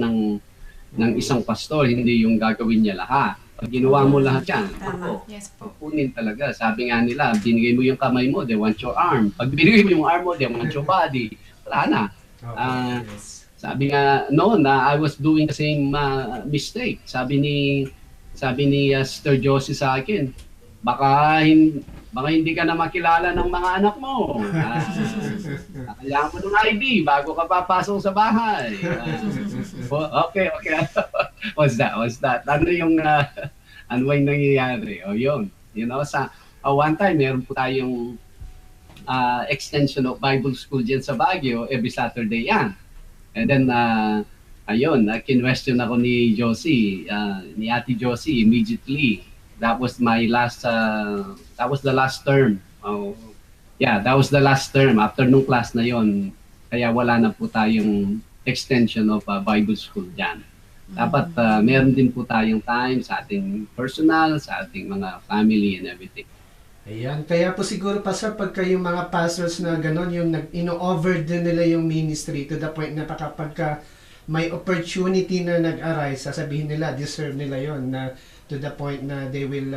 ng isang pastor, hindi yung gagawin niya lahat. Pag ginawa mo lahat yan, Tama. Yes po. pupunin talaga. Sabi nga nila, binigay mo yung kamay mo, they want your arm. Pag binigay mo yung arm mo, they want your body. Wala na. Opo, yes. Sabi nga noon na I was doing the same mistake. Sabi ni Sister Josie sa akin, baka hindi ka na makilala ng mga anak mo. Kailangan mo ng ID bago ka papasok sa bahay. Okay. What's that? Ano yung nangyayari? Yun. You know, sa one time, meron po tayong extension of Bible School dyan sa Baguio, every Saturday yan. And then, kinwestiyon ako ni Josie, ni Ate Josie immediately. That was my last, that was the last term. That was the last term. After nung class na yon, kaya wala na po tayong extension of Bible School dyan. Dapat meron din po tayong time sa ating personal, sa ating mga family and everything. Ayan, kaya po siguro pa sa pagka yung mga pastors na gano'n, yung ino-overdo nila yung ministry to the point na kapag may opportunity na nag-arise, sasabihin nila, deserve nila yon na to the point na they will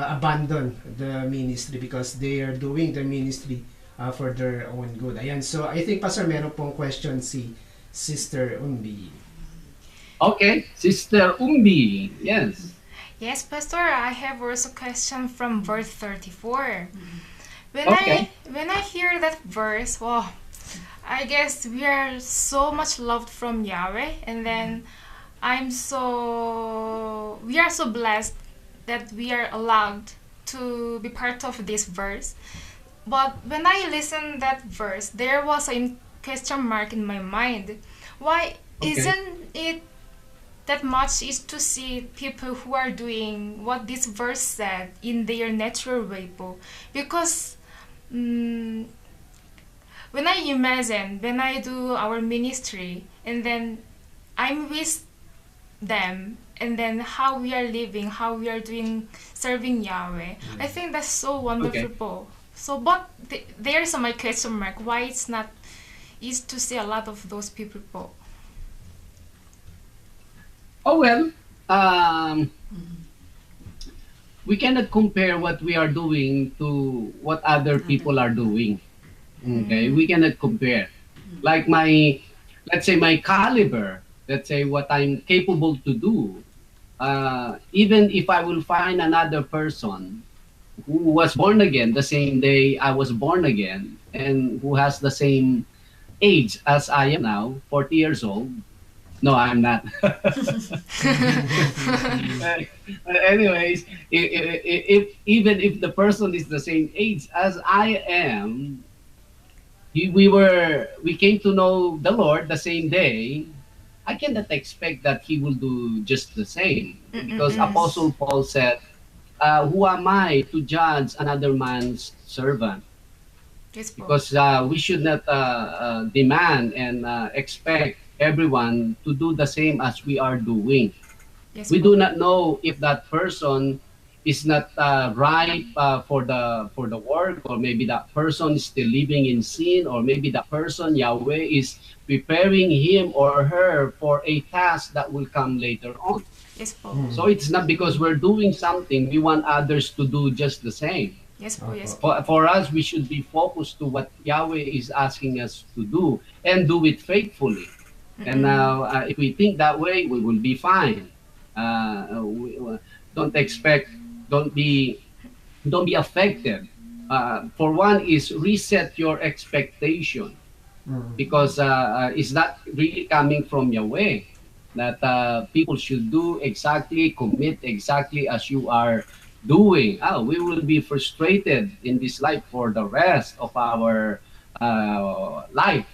abandon the ministry because they are doing the ministry for their own good. Ayan, so I think Pastor meron pong question si Sister Umbi. Okay, Sister Umbi, yes. Yes, Pastor, I have also a question from verse 34. Okay. When I hear that verse, wow, I guess we are so much loved from Yahweh, and then we are so blessed that we are allowed to be part of this verse. But when I listened that verse, there was a question mark in my mind. Why isn't it that much is to see people who are doing what this verse said in their natural way po? Because when I imagine, when I do our ministry, and then I'm with them, and then how we are living, how we are doing, serving Yahweh, I think that's so wonderful po. So, but there's my question mark, why it's not easy to see a lot of those people po? We cannot compare what we are doing to what other people are doing. Okay, we cannot compare. Like let's say my caliber, let's say what I'm capable to do. Even if I will find another person who was born again the same day I was born again, and who has the same age as I am now, 40 years old, No, I'm not. Anyways, if even if the person is the same age as I am, we came to know the Lord the same day. I cannot expect that he will do just the same because Mm-mm-mm. Apostle Paul said, "Who am I to judge another man's servant?" Yes po. Because we should not demand and expect everyone to do the same as we are doing. Yes We po. do not know if that person is not ripe for the work, or maybe that person is still living in sin, or maybe that person Yahweh is preparing him or her for a task that will come later on. Yes po. So it's not because we're doing something we want others to do just the same. Yes po. Yes po. For us, we should be focused to what Yahweh is asking us to do and do it faithfully. And Mm-mm. if we think that way, we will be fine. Don't expect, don't be, don't be affected. For one, is reset your expectation, Mm. because it's not really coming from Yahweh that people should do exactly, commit exactly as you are doing. We will be frustrated in this life for the rest of our life.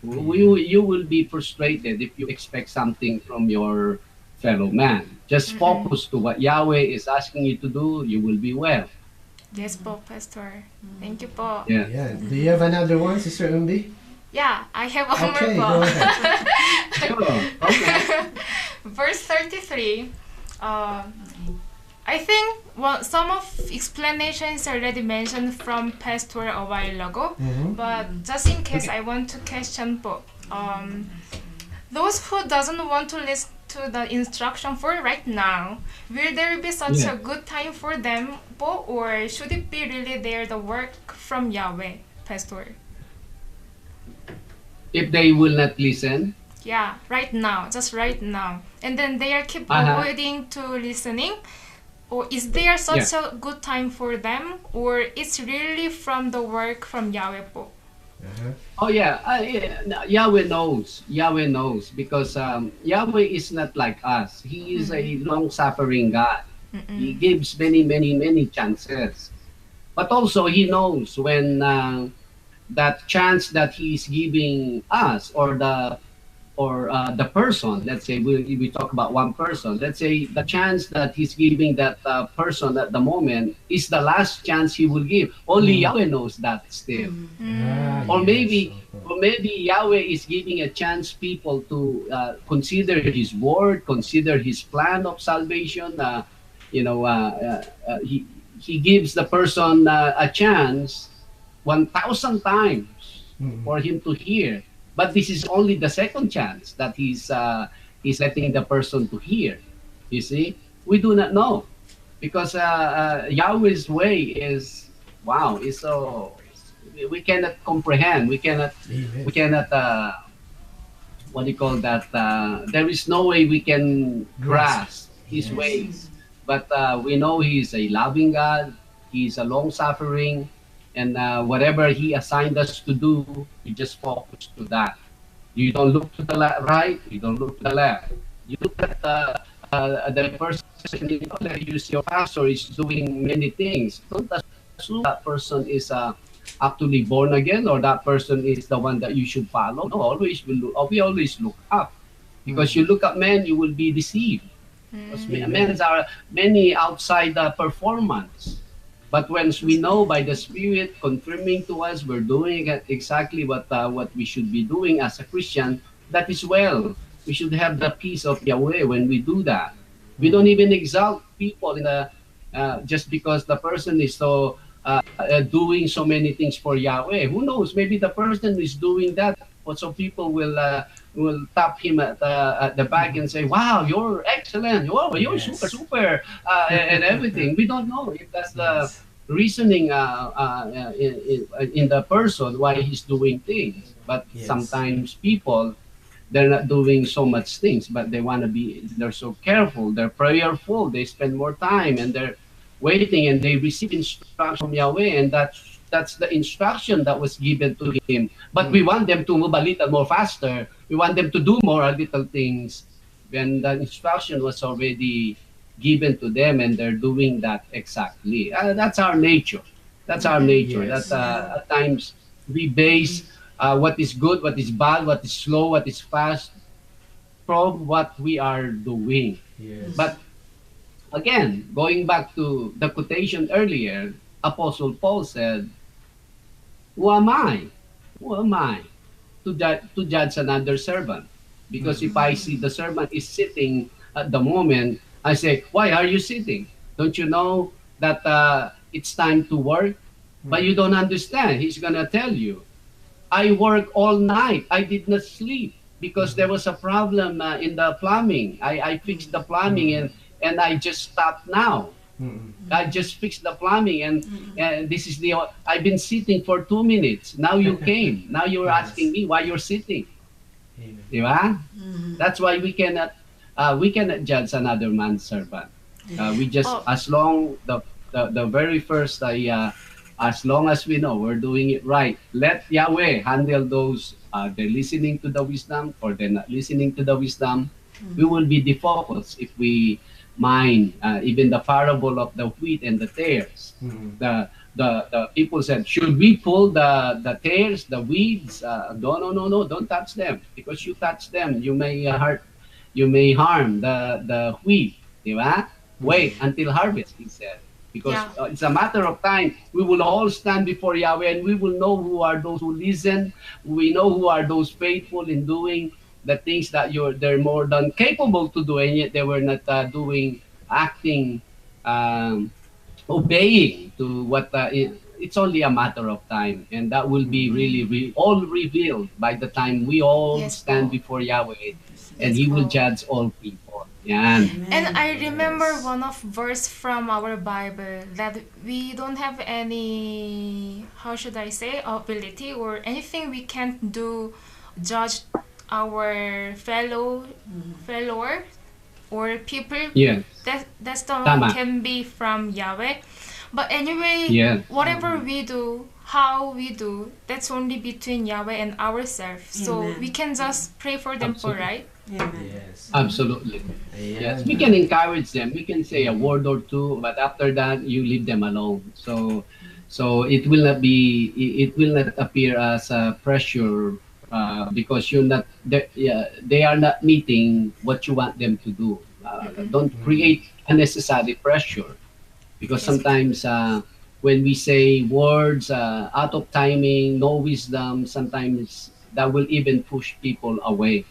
You will be frustrated if you expect something from your fellow man. Just Mm-mm. focus to what Yahweh is asking you to do. You will be well. Yes po, Pastor. Thank you po. Yeah. Yeah. Do you have another one, Sister Umbi? Yeah, I have one Okay, more go po. ahead. Sure. Okay. Verse 33. I think some of explanations already mentioned from Pastor a while ago, Mhm. but just in case I want to question po. Those who doesn't want to listen to the instruction for right now, will there be such Yeah. a good time for them po, or should it be really there the work from Yahweh, Pastor? If they will not listen, Yeah, right now, just right now. And then they are keep Uh-huh. avoiding to listening. Or is there such a good time for them? Or it's really from the work from Yahweh po? Uh-huh. oh yeah, Yahweh knows. Yahweh knows because Yahweh is not like us. He is a long-suffering God. He Mm-mm. gives many, many, many chances. But also He knows when that chance that He is giving us, or the person, let's say we talk about one person, let's say the chance that he's giving that person at the moment is the last chance he will give. Only Yahweh knows that still. Ah, Or yes. maybe, Okay. or maybe Yahweh is giving a chance people to consider His word, consider His plan of salvation. You know, He gives the person a chance 1,000 times Mhm. for him to hear. But this is only the second chance that he's letting the person to hear. You see, we do not know because Yahweh's way is wow. Is so we cannot comprehend. Amen. We cannot. What do you call that? There is no way we can grasp His Yes. ways. But we know He is a loving God. He is a long suffering, and whatever He assigned us to do, we just focus to that. You don't look to the right. You don't look to the left. You look at the person. You know, that use your pastor is doing many things. Don't assume that person is actually born again, or that person is the one that you should follow. No, we always look up, because you look at men, you will be deceived. Because Amen. men are many outside the performance. But once we know by the Spirit confirming to us we're doing exactly what we should be doing as a Christian, that is well. We should have the peace of Yahweh when we do that. We don't even exalt people in the just because the person is so doing so many things for Yahweh. Who knows? Maybe the person is doing that, but so people will tap him at the back and say, "Wow, you're excellent! Wow, you're Yes. super, super," and everything. We don't know if that's the reasoning in the person why he's doing things. But Yes. sometimes people, they're not doing so much things, but they want to be. They're so careful. They're prayerful. They spend more time and they're waiting, and they receive instruction from Yahweh, and that's the instruction that was given to him. But we want them to move a little more faster. We want them to do more little things when the instruction was already given to them, and they're doing that exactly. That's our nature. That's our nature. Yes. That at times we base what is good, what is bad, what is slow, what is fast from what we are doing. Yes. But again, going back to the quotation earlier, Apostle Paul said, "Who am I? Who am I to judge another servant? Because if I see the servant is sitting at the moment, I say, why are you sitting? Don't you know that it's time to work?" But you don't understand. He's going to tell you, I work all night. I did not sleep because there was a problem in the plumbing. I fixed the plumbing and I just stopped now. I just fixed the plumbing and this is I've been sitting for 2 minutes. Now you came. Now you're Yes. asking me why you're sitting. Amen. Di ba? That's why we cannot judge another man's servant. We just Oh. as long the very first as long as we know we're doing it right, let Yahweh handle those they're listening to the wisdom or they're not listening to the wisdom. We will be defocused if we mind even the parable of the wheat and the tares. The people said, should we pull the tares, the weeds? No, don't touch them, because you touch them, you may harm the wheat. Di ba? Wait until harvest, he said. Because Yeah. it's a matter of time. We will all stand before Yahweh and we will know who are those who listen. We know who are those faithful in doing the things that they're more than capable to do, and yet they were not acting, obeying to what it's only a matter of time, and that will be really all revealed by the time we all Yes, stand po. before Yahweh, and Yes, He will po. judge all people. Yan. And I remember Yes. one of verse from our Bible that we don't have any, how should I say, ability or anything we can't do, judge our follower or people. Yes. That's the Tama. can be from Yahweh. But anyway, Yes. whatever we do, how we do, that's only between Yahweh and ourselves. So Amen. we can just pray for them, for Absolutely. right? Amen. Yes. Absolutely. Ayan. Yes, we can encourage them. We can say a word or two, but after that, you leave them alone. So it will not be. It will not appear as a pressure because you're not. They are not meeting what you want them to do. Don't create unnecessary pressure, because sometimes when we say words out of timing, no wisdom, sometimes that will even push people away.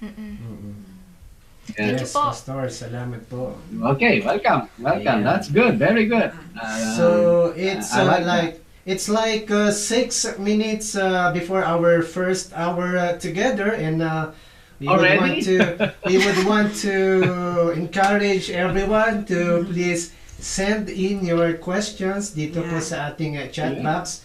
Thank you Yes, po. Pastor. Salamat po. Okay, welcome. Yeah. That's good. Very good. So it's I like that. like it's like 6 minutes before our first hour together, and we would Already? want to encourage everyone to please send in your questions dito po Yeah. sa ating chat Yeah. box.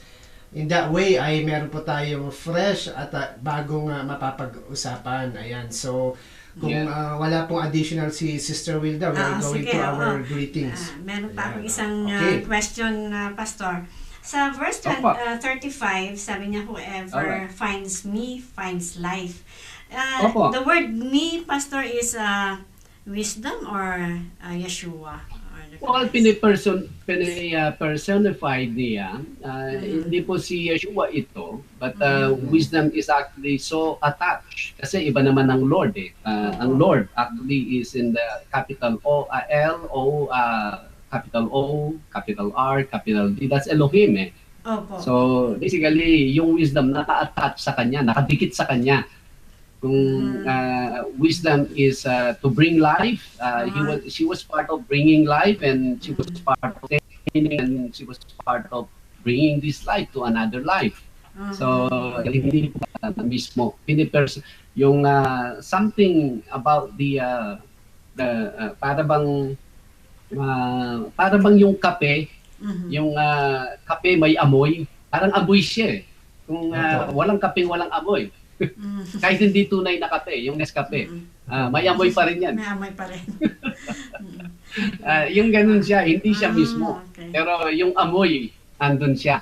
In that way ay meron po tayong fresh at bagong mapapag-usapan. Ayan. So kung Yeah. wala pong additional si Sister Wilda, we are going Sige, to our oo. greetings. Meron pa akong Ayan. isang Okay. question, Pastor. Sa verse Opo. 35, sabi niya, whoever Alright. finds me finds life. Opo. The word me, Pastor, is wisdom or Yeshua? Or the Well, Christ? personified niya. Hindi po si Yeshua ito, but wisdom is actually so attached. Kasi iba naman ang Lord eh. Ang Lord actually is in the capital L-O, capital O, capital R, capital D. That's Elohim eh. Opo. So, basically, yung wisdom naka-attach sa kanya, nakadikit sa kanya. Kung wisdom is to bring life, she was part of bringing life, and she was part of training, and she was part of bringing this life to another life. So, hindi po mismo. Yung something about the para bang yung kape, yung kape may amoy, parang amoy siya eh. Kung walang kape, walang amoy. Kahit hindi tunay na kape, yung Nescafe, may amoy pa rin yan. May amoy pa rin. Yung ganun siya, hindi siya mismo. Okay. Pero yung amoy, andun siya.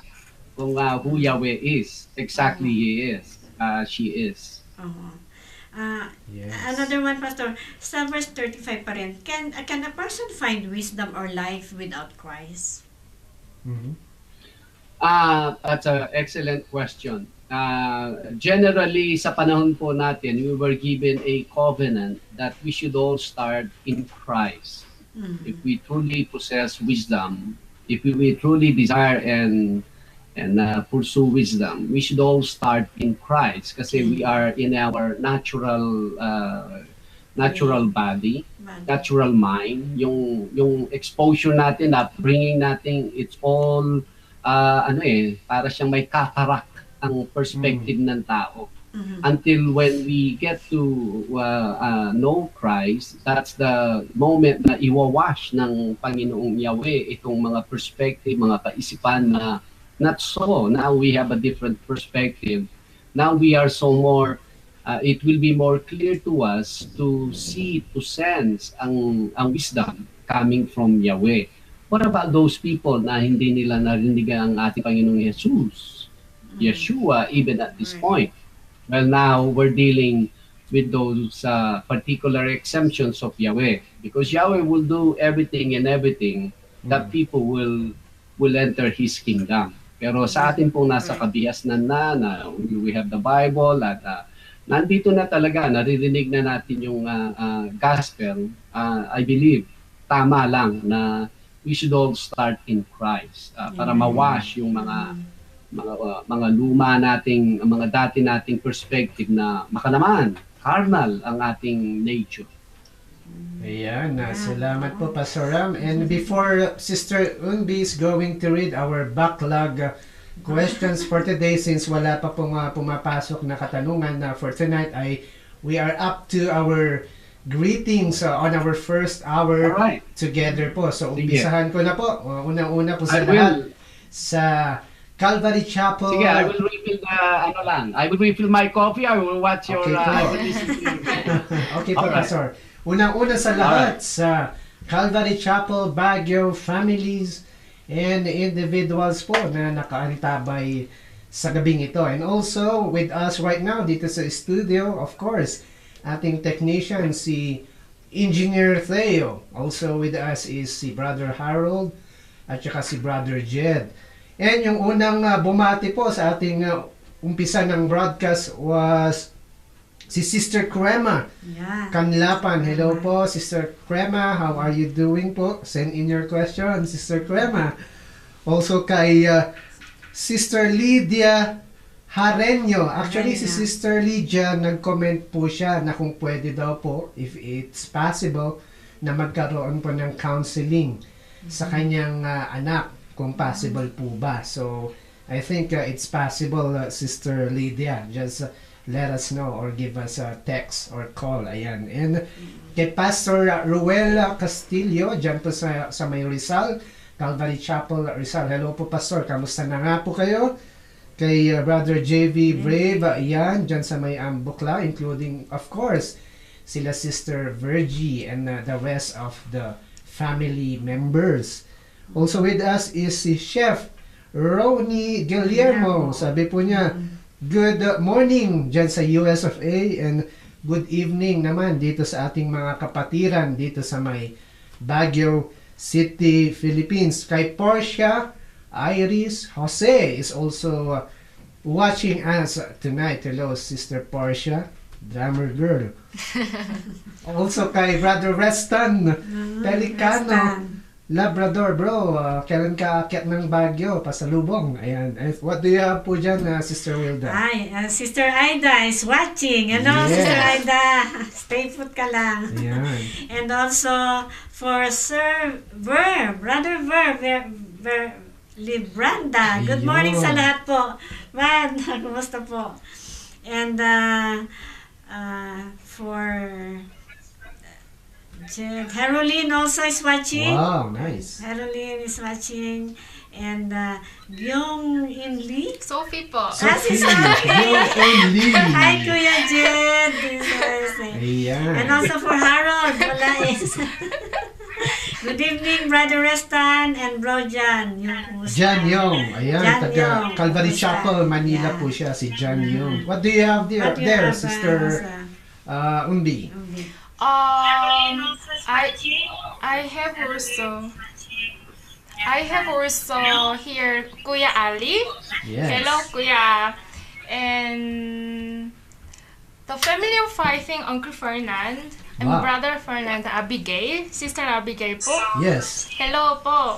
kung who Yahweh is. Exactly He is. She is. Oo. Yes. Another one, Pastor. Sa verse 35 pa rin, can a person find wisdom or life without Christ? Mhm. That's an excellent question. Generally, sa panahon po natin, we were given a covenant that we should all start in Christ. If we truly possess wisdom, if we truly desire and pursue wisdom, we should all start in Christ kasi we are in our natural body, natural mind, yung exposure natin, upbringing natin, it's all para siyang may cataract ang perspective ng tao. Until when we get to know Christ, that's the moment na iwawash ng Panginoong Yahweh itong mga perspective, mga kaisipan na not so. Now we have a different perspective. Now we are so more, it will be more clear to us to see, to sense ang wisdom coming from Yahweh. What about those people na hindi nila narinig ang ating Panginoong Jesus? Yeshua, even at this point. Well, now we're dealing with those particular exemptions of Yahweh, because Yahweh will do everything that people will enter His kingdom. Pero sa atin pong nasa kabihasnan na we have the Bible at nandito na talaga, naririnig na natin yung gospel. I believe tama lang na we should all start in Christ para mawash yung mga luma nating, mga dati nating perspective na makalaman, carnal ang ating nature. Ayan, salamat po, Pastor Ram. And before Sister Unbi is going to read our backlog questions for today, since wala pa pong pumapasok na katanungan for tonight, we are up to our greetings on our first hour together po. So, umpisahan ko na po. Una po sa lahat sa Calvary Chapel. Sige, I will refill I will refill my coffee. I will watch your I will listen to you. Okay po, Pastor. Unang-una sa lahat sa Calvary Chapel, Baguio families and individuals po na nakaantabay sa gabing ito. And also with us right now dito sa studio, of course, ating technician si Engineer Theo. Also with us is si Brother Harold at saka si Brother Jed. And yung unang bumati po sa ating umpisa ng broadcast was si Sister Crema Kanlapan. Hello po, Sister Crema. How are you doing po? Send in your question, Sister Crema. Also kay Sister Lydia Hareño. Actually, si Sister Lydia, nag-comment po siya na kung pwede daw po, if it's possible, na magkaroon po ng counseling sa kanyang anak. Kung possible po ba. So, I think it's possible, Sister Lydia. Just let us know or give us a text or call. Ayan. And kay Pastor Ruel Castillo, dyan po sa may Rizal, Calvary Chapel, Rizal. Hello po, Pastor. Kamusta na nga po kayo? Kay Brother JV Brave, ayan, dyan sa may Bukla, including, of course, sila Sister Virgie and the rest of the family members. Also with us is si Chef Ronnie Guillermo. Sabi po niya, good morning dyan sa US of A and good evening naman dito sa ating mga kapatiran dito sa may Baguio City, Philippines. Kay Portia Iris Jose is also watching us tonight. Hello, Sister Portia, drummer girl. Also kay Brother Reston Pelicano, Labrador, bro. Kailan ka aakyat ng Baguio? Pasalubong. Ayan. What do you have po dyan, Sister Wilda? Sister Aida is watching. Hello, Sister Aida. Stay put ka lang. Ayan. And also, for Sir Brother Libranda. Good morning sa lahat po. Man, kumusta po? And for Caroline also is watching. Wow, nice. Caroline is watching. And Byung In Lee. Sophie po. Si Sophie. Hi, Kuya Jed. Ayan. And also for Harold. Wala is. Good evening, Brother Restan and Bro Jan. Yung Jan Yong. Ayan, Jan taga Yong. Calvary Kumusta? Chapel, Manila Yeah. po siya, si Jan Yong. What do you have there, What do you have, Sister Umbi? I have also here Kuya Ali. Yes. Hello, Kuya. And the family of I think Uncle Fernand and Wow. Brother Fernand, Abigail, Sister Abigail po. Yes. Hello po.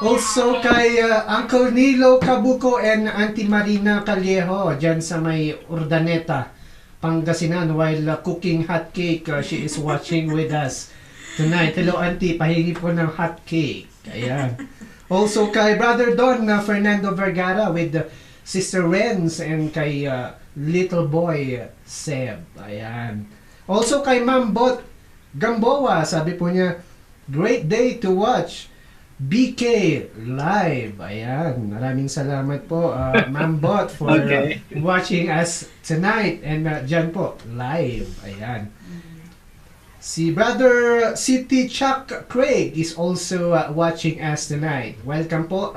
Also kay Uncle Nilo Cabuco and Auntie Marina Callejo dyan sa may Urdaneta, Pangasinan while cooking hot cake. She is watching with us tonight. Hello Auntie, pahingi po ng hot cake. Ayan. Also kay Brother Don Fernando Vergara with Sister Renz and kay little boy Seb. Ayan. Also kay Ma'am Bot Gamboa, sabi po niya, great day to watch BK Live. Ayan. Maraming salamat po, Ma'am Bot, for Okay. watching us tonight. And dyan po, live. Ayan. Si Brother City Chuck Craig is also watching us tonight. Welcome po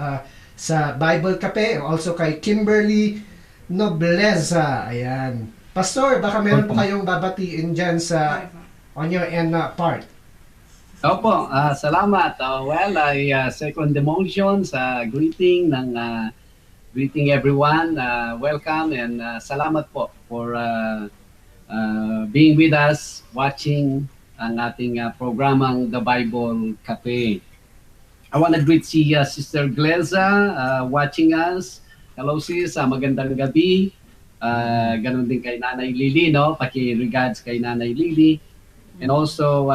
sa Bible Cafe. Also kay Kimberly Nobleza. Ayan. Pastor, baka meron po kayong babatiin dyan sa on your end part. Opo, salamat. Well, I second the motion sa greeting greeting everyone. Welcome and salamat po for being with us, watching ang ating programang The Bible Cafe. I want to greet si Sister Gleza watching us. Hello sis, magandang gabi. Ganon din kay Nanay Lily, no? Paki-regards kay Nanay Lily. And also,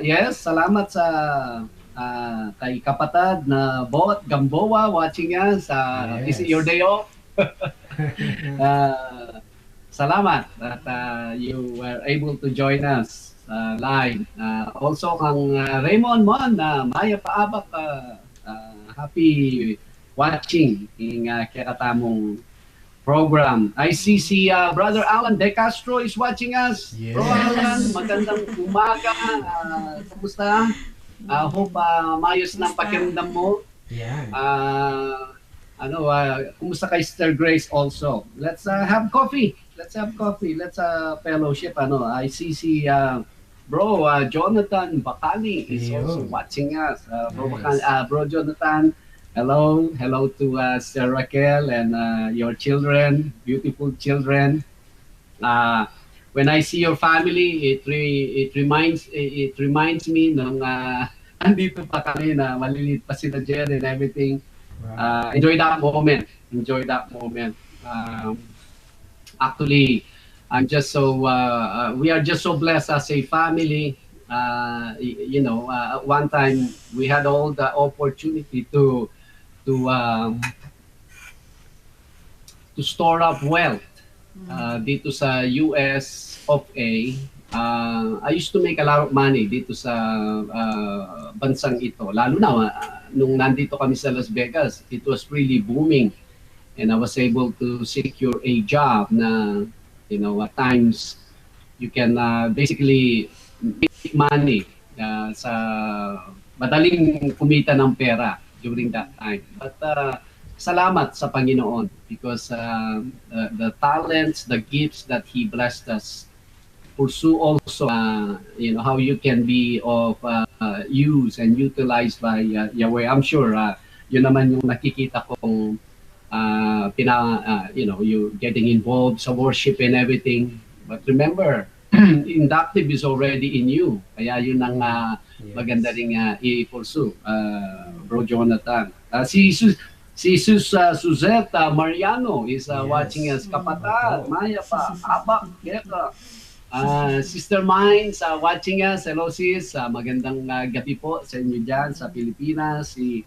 yes, salamat sa kay kapatid na Bot Gamboa watching us. Is it your day off? Salamat that you were able to join us live. Also, kang Raymond Mon, Maya Paabak, happy watching in kakatamong program. I see si Brother Alan De Castro is watching us. Yes. Bro Alan, magandang umaga. Kumusta? Hope mayos ng pakiramdam mo. Yan. Kumusta kay Sister Grace also? Let's have coffee. Let's fellowship. I see si Bro Jonathan Bacali is also watching us. Bro Jonathan, hello to Sister Raquel and your children, beautiful children. When I see your family, it reminds me nung andito pa kami na maliliit pa sila Jerry and everything. Enjoy that moment. Actually, we are just so blessed as a family. At one time we had all the opportunity to store up wealth dito sa US of A. I used to make a lot of money dito sa bansang ito. Lalo na nung nandito kami sa Las Vegas, it was really booming. And I was able to secure a job na, at times you can basically make money sa madaling kumita ng pera during that time. But salamat sa Panginoon because the talents, the gifts that He blessed us, pursue also, how you can be of use and utilized by Yahweh. I'm sure yun naman yung nakikita kong you getting involved sa worship and everything. But remember, inductive is already in you. Kaya yun ang maganda ring i-pursue, Bro Jonathan. Si Suzette Mariano is watching us. Kapatid, Maya pa, Abak, Geka. Sister Mines watching us. Hello sis, magandang gabi po sa inyo dyan sa Pilipinas. Si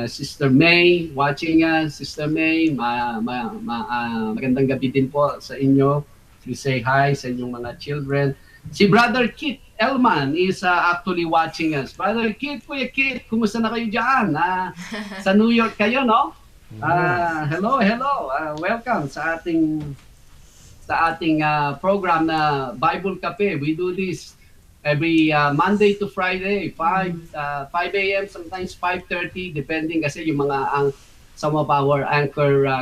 Sister May watching us. Sister May, magandang gabi din po sa inyo. We say hi sa inyong mga children. Si Brother Kit Elman is actually watching us. Brother Kit, Kuya Kit, kumusta na kayo dyan? Sa New York kayo, no? Hello. Welcome sa ating program na Bible Cafe. We do this every Monday to Friday, 5 a.m., sometimes 5:30, depending kasi yung mga some of our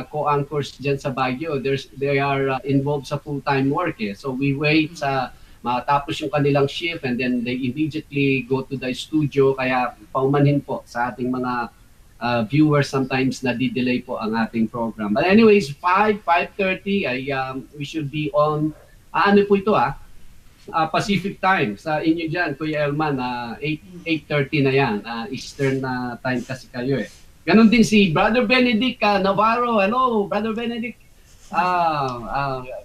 co-anchors dyan sa Baguio, they are involved sa full-time work. So we wait sa matapos yung kanilang shift and then they immediately go to the studio. Kaya paumanhin po sa ating mga viewers sometimes na di-delay po ang ating program. But anyways, 5:30, we should be on, ano po ito Pacific time sa inyo dyan, Kuya Elman, 8:30 na yan, Eastern time kasi kayo Ganon din si Brother Benedict Navarro. Hello, Brother Benedict.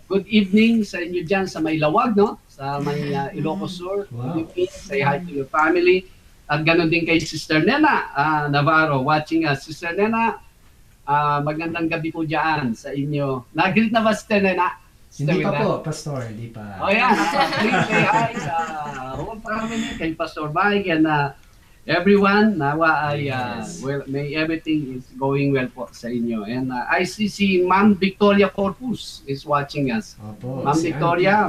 Good evening sa inyo dyan sa may Lawag, no? Sa may Ilocos Sur. Wow. Good evening. Say hi to your family. At ganon din kay Sister Nena Navarro watching us. Sister Nena, magandang gabi po dyan sa inyo. Nag-greet na ba Sister Nena? Hindi pa po, Pastor, hindi pa. Oh yeah, please say hi sa whole family, kay Pastor Mike and everyone. Nawa ay well, may everything is going well po sa inyo. And I see si Ma'am Victoria Corpus is watching us. Opo, Ma'am si Victoria,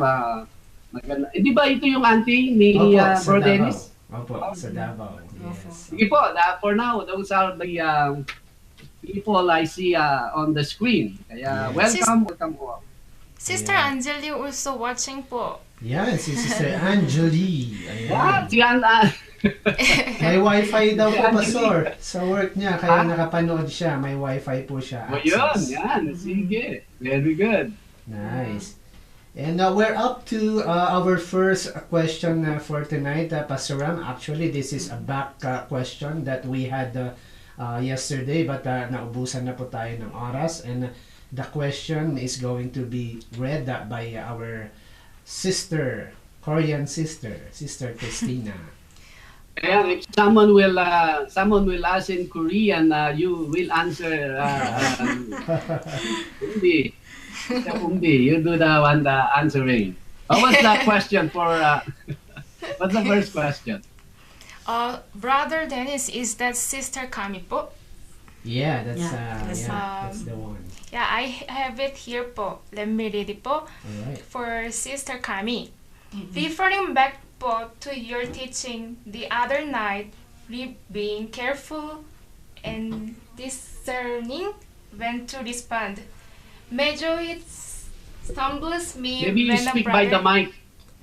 maganda. Hindi ba ito yung auntie ni Opo, Bro sa Dennis? Davao. Opo, sa Davao. Yes. Sige po, for now, those are the people I see on the screen. Kaya Yes. welcome po. Sister Yeah. Angeli also watching po. Yan, si Sister Angeli. Ah, Ayan. si May wifi daw po, Si Angeli. Pastor. Sa work niya, kaya nakapanood siya. May wifi po siya. Oh, yun, access. yan. Sige. Very good. Nice. And we're up to our first question for tonight, Pastor Ram. Actually, this is a back question that we had yesterday, but naubusan na po tayo ng oras. And the question is going to be read by our sister, Korean sister, Sister Christina. Ayan, if someone will ask in Korean, you will answer Umbi. Umbi, you do the one the answering. What's the question for? What's the first question? Brother Dennis, is that Sister Kami po? Yeah, that's Yeah, that's the one. Yeah, I have it here po. Let me read it po. Alright. For Sister Kami. Referring back po to your teaching the other night, being careful and discerning when to respond. Medyo it stumbles me Maybe you when a speak by the brother... mic.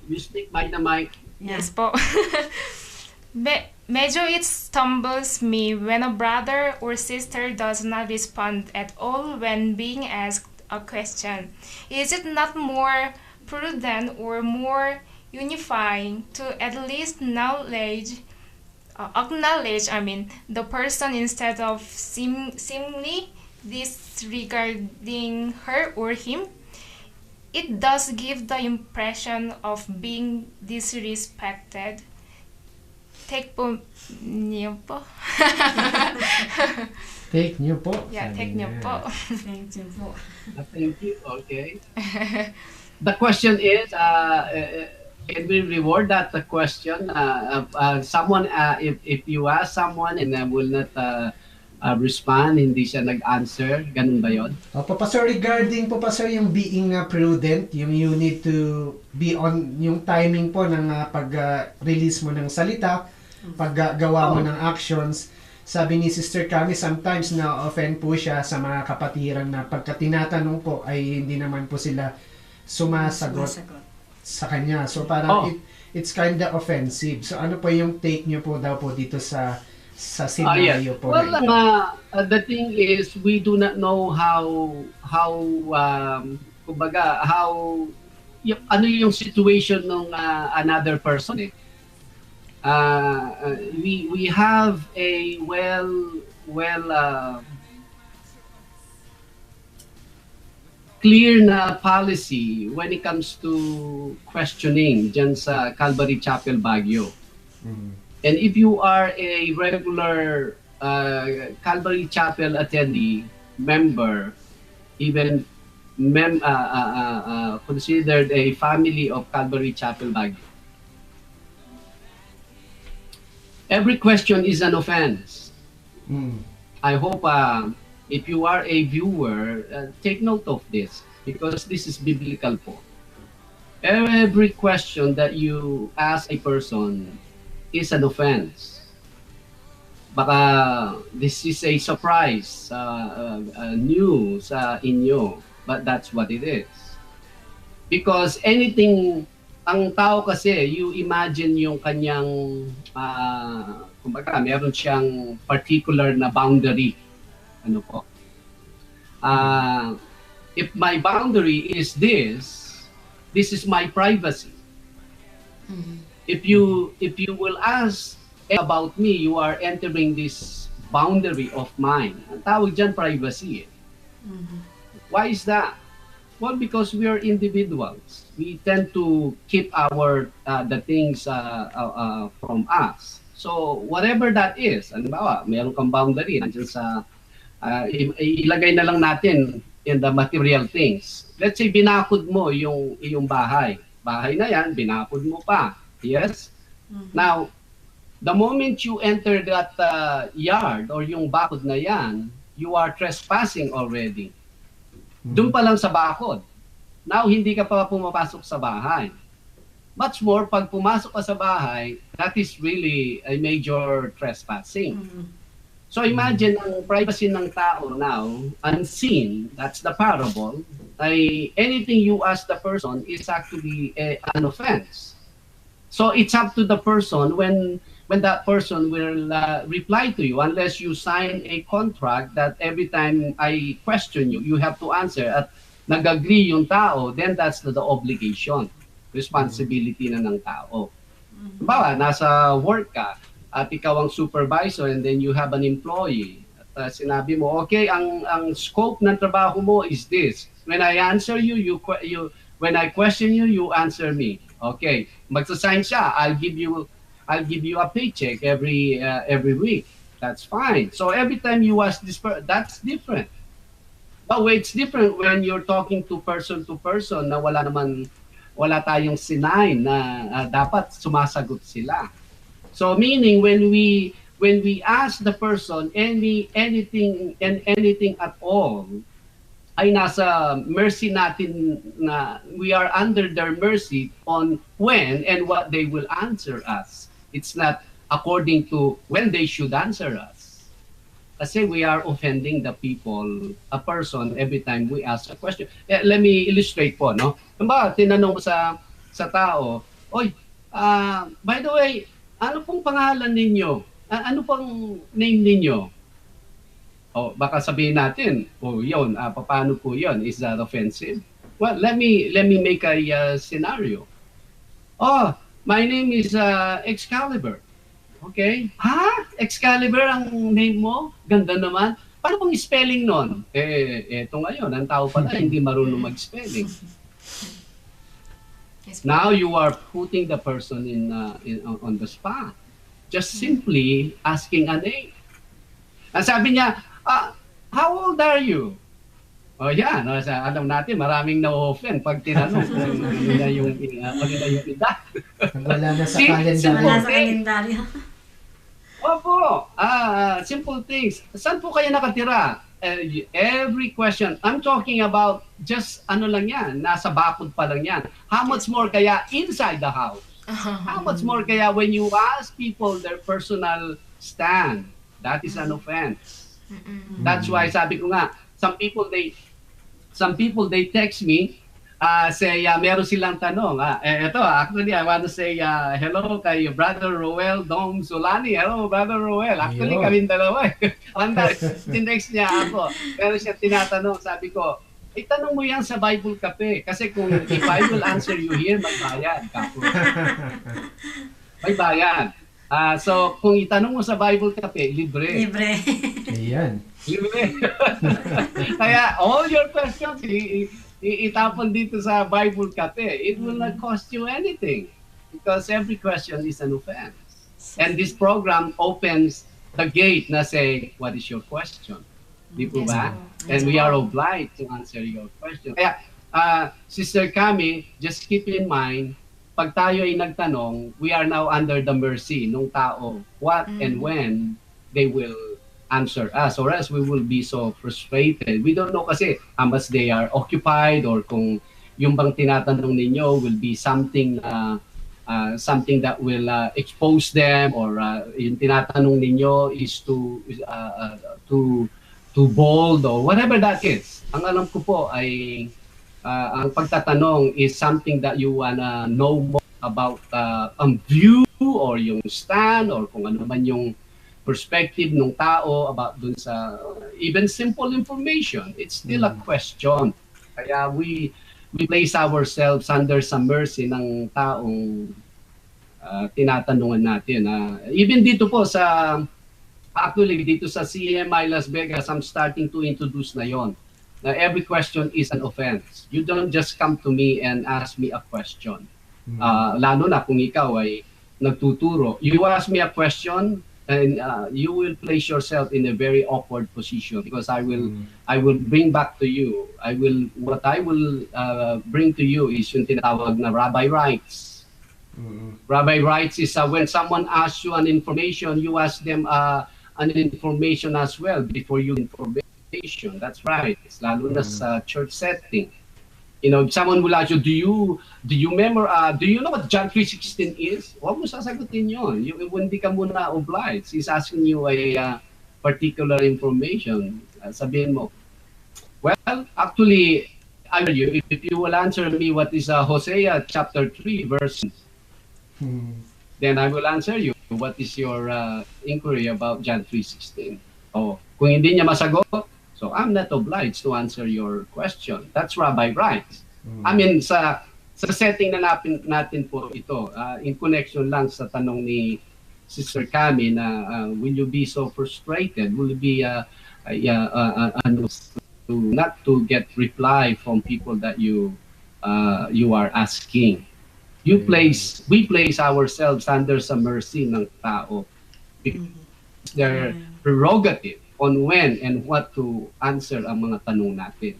You speak by the mic. Yes po. Medyo it stumbles me when a brother or sister does not respond at all when being asked a question. Is it not more prudent or more unifying to at least acknowledge the person instead of seemingly disregarding her or him? It does give the impression of being disrespected. Take po niyo po. Take niyo po. Yeah, sabi take niyo niya. po. Thank you po. Thank you. Okay. The question is, can we reward that question? Someone, if you ask someone and will not respond, hindi siya nag-answer, ganun ba yun? Opo, Pastor, regarding po, Pastor, yung being prudent, yung you need to be on yung timing po ng pag-release mo ng salita, paggawa mo ng actions. Sabi ni Sister Kami, sometimes na-offend po siya sa mga kapatiran na pagka tinatanong po ay hindi naman po sila sumasagot sa kanya. So parang it's kind of offensive. So ano po yung take nyo po daw po dito sa scenario po? Well, na ito? the thing is, we do not know ano yung situation ng another person we have a clear na policy when it comes to questioning dyan sa Calvary Chapel Baguio. And if you are a regular Calvary Chapel attendee, member, even considered a family of Calvary Chapel Baguio, every question is an offense. I hope if you are a viewer, take note of this because this is biblical po. Every question that you ask a person is an offense. Baka this is a surprise, new sa inyo, but that's what it is. Because anything, ang tao kasi, you imagine yung kanyang, kumbaga, meron siyang particular na boundary. Ano po? If my boundary is this is my privacy. If you will ask about me, you are entering this boundary of mine. Ang tawag dyan, privacy. Why is that? Well, because we are individuals. We tend to keep our the things from us. So whatever that is, halimbawa, meron kang boundary nandiyan sa ilagay na lang natin in the material things. Let's say binakod mo yung iyong bahay. Bahay na yan, binakod mo pa. Yes? Now, the moment you enter that yard or yung bakod na yan, you are trespassing already. Doon pa lang sa bakod. Now, hindi ka pa pumapasok sa bahay. Much more, pag pumasok ka sa bahay, that is really a major trespassing. So imagine ang privacy ng tao now, unseen, that's the parable, ay anything you ask the person is actually an offense. So it's up to the person when that person will reply to you, unless you sign a contract that every time I question you, you have to answer at nag-agree yung tao, then that's the obligation, responsibility na ng tao. Bawa, nasa work ka, at ikaw ang supervisor and then you have an employee. At sinabi mo, okay, ang scope ng trabaho mo is this. When I answer you, when I question you, you answer me. Okay, magsasign siya. I'll give you a paycheck every week. That's fine. So every time you ask this, that's different. But it's different when you're talking to person na wala tayong sinay na dapat sumasagot sila. So meaning when we ask the person anything at all, ay nasa mercy natin na we are under their mercy on when and what they will answer us. It's not according to when they should answer us. Kasi we are offending the people, a person, every time we ask a question. Let me illustrate po, no? Kumbaga, tinanong mo sa tao, oy, by the way, ano pong pangalan ninyo? Ano pong name ninyo? O baka sabihin natin, yun, paano po yun? Is that offensive? Well, let me make a scenario. Oh, my name is Excalibur. Okay? Ha? Excalibur ang name mo? Ganda naman. Paano pong spelling nun? Eto ngayon, ang tao pala hindi marunong mag-spelling. Now you are putting the person on the spot. Just simply asking a name. Ang sabi niya, how old are you? O yan, alam natin, maraming na-offend pag tinanong kung ano na yung edad. Wala na sa Wala sa kalendaryo. kalendaryo. Opo, simple things. Saan po kayo nakatira? Every question, I'm talking about just ano lang yan, nasa bakod pa lang yan. How much more kaya inside the house? How much more kaya when you ask people their personal stand? That is an offense. That's why sabi ko nga, some people they text me, say meron silang tanong. Actually I want to say hello kay Brother Roel Dom Solani. Hello Brother Roel. Actually kami dalawa. Tinext niya ako. Pero siya tinatanong, sabi ko, itanong mo yan sa Bible Cafe. Kasi kung if I will answer you here, may bayad. May bayad. So kung itanong mo sa Bible Cafe, libre. Libre. Ayan. Libre. Kaya all your questions, itapon dito sa Bible Cafe. It will not cost you anything. Because every question is an offense. And this program opens the gate na say, what is your question? Di po ba? And we are obliged to answer your question. Kaya, Sister Cami, just keep in mind, pag tayo ay nagtanong, we are now under the mercy ng tao. What and when they will answer us, or else we will be so frustrated. We don't know kasi how much they are occupied or kung yung bang tinatanong ninyo will be something something that will expose them, or yung tinatanong ninyo is too bold, or whatever that is. Ang alam ko po ay ang pagtatanong is something that you wanna know more about ang view or yung stand or kung ano man yung perspective ng tao about dun sa even simple information. It's still a question. Kaya we place ourselves under sa mercy ng taong tinatanungan natin. Even dito po sa actually dito sa CMI Las Vegas, I'm starting to introduce na yon. Na every question is an offense. You don't just come to me and ask me a question. Lalo na kung ikaw ay nagtuturo. You ask me a question and you will place yourself in a very awkward position because I will bring back to you. What I will bring to you is yung tinatawag na rabbi rights. Rabbi rights is when someone asks you an information, you ask them an information as well before you information. That's right. It's lalo na sa church setting. You know, if someone will ask you, do you know what John 3:16 is? Huwag mo sasagutin yun. Hindi ka muna obliged. He's asking you a particular information. Sabihin mo, well, actually, if you will answer me what is Hosea chapter 3 verse, then I will answer you what is your inquiry about John 3:16. Oh, kung hindi niya masagot, so I'm not obliged to answer your question. That's rabbi rights. I mean, sa setting na natin po ito, in connection lang sa tanong ni Sister Cami na will you be so frustrated? Will you be not to get reply from people that you are asking? We place ourselves under sa mercy ng tao. It's their prerogative on when and what to answer ang mga tanong natin.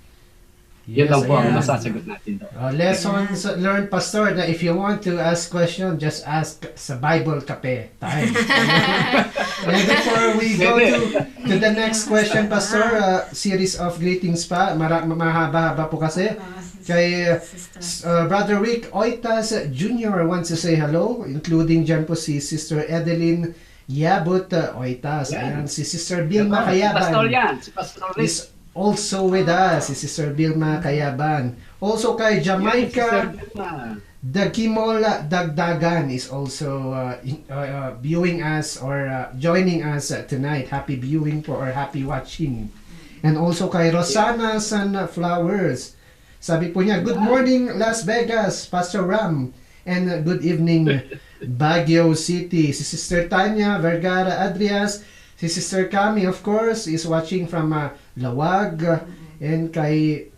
Yun lang po ang masasagot natin doon. Lessons learned, Pastor, na if you want to ask question, just ask sa Bible Cafe time. And before we go to the next question, Pastor, series of greetings pa, mahaba-haba po kasi. Kay Brother Rick Oitas Jr. wants to say hello, including dyan po si Sister Edeline Yabut Oitas. Ayan, si Sister Bilma Kayaban. Pastor yan, si Pastor Rick. Is also with us, si Sister Bilma Kayaban. Also kay Jamaica Dagimol Dagdagan is also viewing us or joining us tonight. Happy viewing po or happy watching. And also kay Rosana Sunflowers. Sabi po niya, good morning Las Vegas, Pastor Ram. And good evening Baguio City. Si Sister Tanya Vergara Adrias. Si Sister Cami, of course, is watching from Lawag. And kay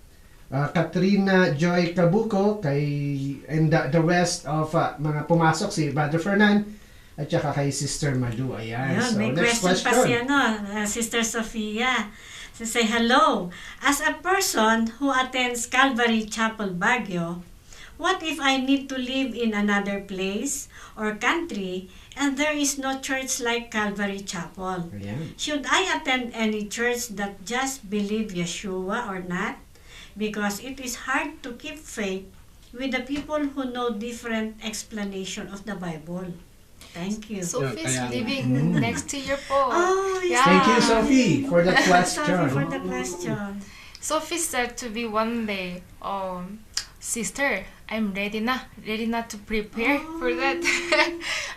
Katrina Joy Cabuco, and the rest of mga pumasok, si Brother Fernan, at saka kay Sister Madu. Ayan. So, may next question pa si Sister Sofia. She say, hello. As a person who attends Calvary Chapel Baguio, what if I need to live in another place or country and there is no church like Calvary Chapel? Yeah. Should I attend any church that just believe Yeshua or not? Because it is hard to keep faith with the people who know different explanation of the Bible. Thank you. Sophie's living next to you po. Oh, yes. Thank you, Sophie, for the question. Sophie for the question. Sophie said to me one day, sister, I'm ready na to prepare for that.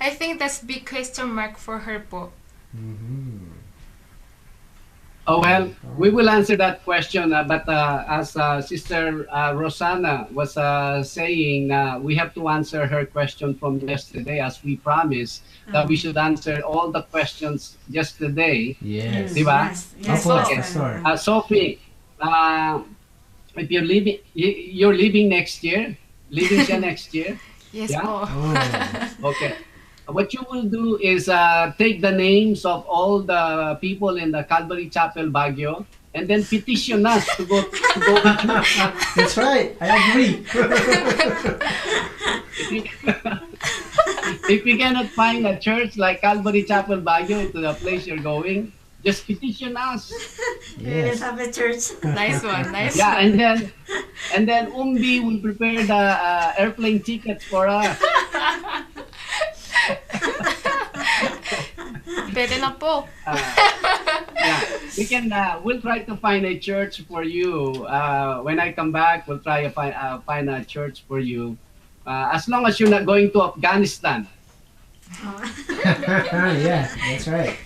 I think that's big question mark for her po. Oh, well, we will answer that question, but as Sister Rosana was saying, we have to answer her question from yesterday, as we promised that we should answer all the questions yesterday. Yes. Diba? Yes, Okay. Sophie, if you're leaving next year, leaving siya next year? Yes Yeah? po. Okay. What you will do is take the names of all the people in the Calvary Chapel Baguio and then petition us to go to church. That's right. I agree. If you cannot find a church like Calvary Chapel Baguio to the place you're going, just petition us. Let's Yes. have a church. Nice one, nice Yeah, one. and then And then Umbi will prepare the airplane tickets for us. Pwede na po. Yeah, we'll try to find a church for you. When I come back, we'll try to find a church for you. As long as you're not going to Afghanistan. Yeah, that's right.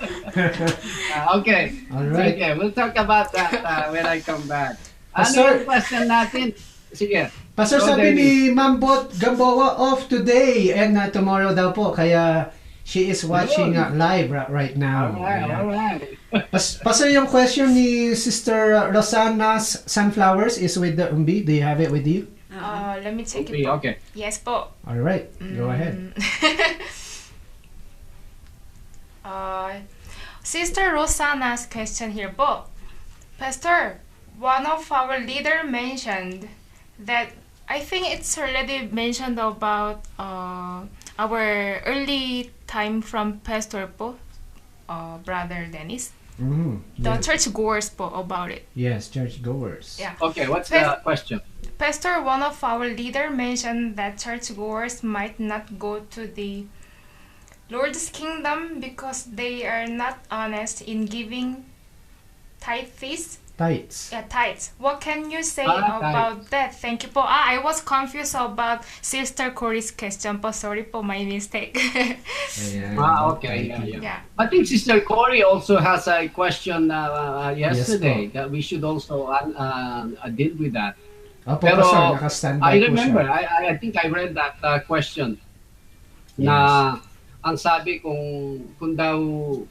Okay. All right. Okay, we'll talk about that when I come back. Pastor- Ano yung question natin? Sige. Pastor, Go, sabi Dennis. ni Ma'am Bot Gamboa off today and tomorrow daw po. Kaya she is watching live right now. Alright, Yeah. alright. Pastor, yung question ni Sister Rosana's Sunflowers is with the Umbi. Do you have it with you? Let me check Okay, it po. okay. Yes po. Alright, go ahead. Sister Rosana's question here po. Pastor, one of our leader mentioned that I think it's already mentioned about our early time from Pastor po, Brother Dennis. The church goers po about it. Yes, church goers. Yeah. Okay, what's the question? Pastor, one of our leader mentioned that churchgoers might not go to the Lord's kingdom because they are not honest in giving tithes. Tights. Yeah, tithes. What can you say Tithes. about that? Thank you po. I was confused about Sister Cory's question po. Sorry po, my mistake. Ayan. Okay, yeah. Yeah. I think Sister Cory also has a question yesterday Yes, that we should also deal with that. Opo, Pero Pastor, naka-standby I po remember, siya. I think I read that question na ang sabi kung daw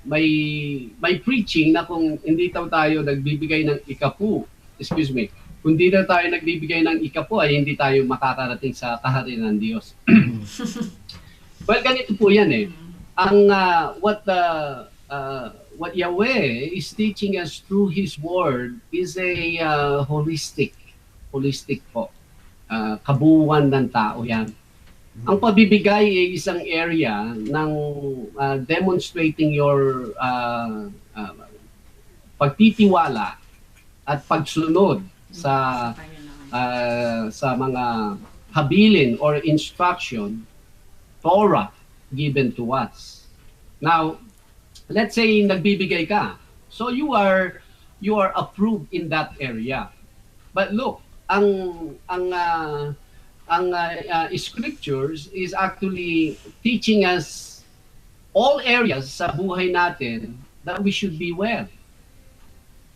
may preaching na kung hindi daw tayo nagbibigay ng ikapu, kung hindi daw tayo nagbibigay ng ikapu ay hindi tayo makakarating sa kaharian ng Diyos. Well, ganito po yan eh. Ang what Yahweh is teaching us through His Word is a holistic po. Kabuuan ng tao yan. Ang pabibigay ay isang area ng demonstrating your pagtitiwala at pagsunod sa mga habilin or instruction, Torah given to us. Now, let's say nagbibigay ka. So you are approved in that area. But look, ang scriptures is actually teaching us all areas sa buhay natin that we should be well.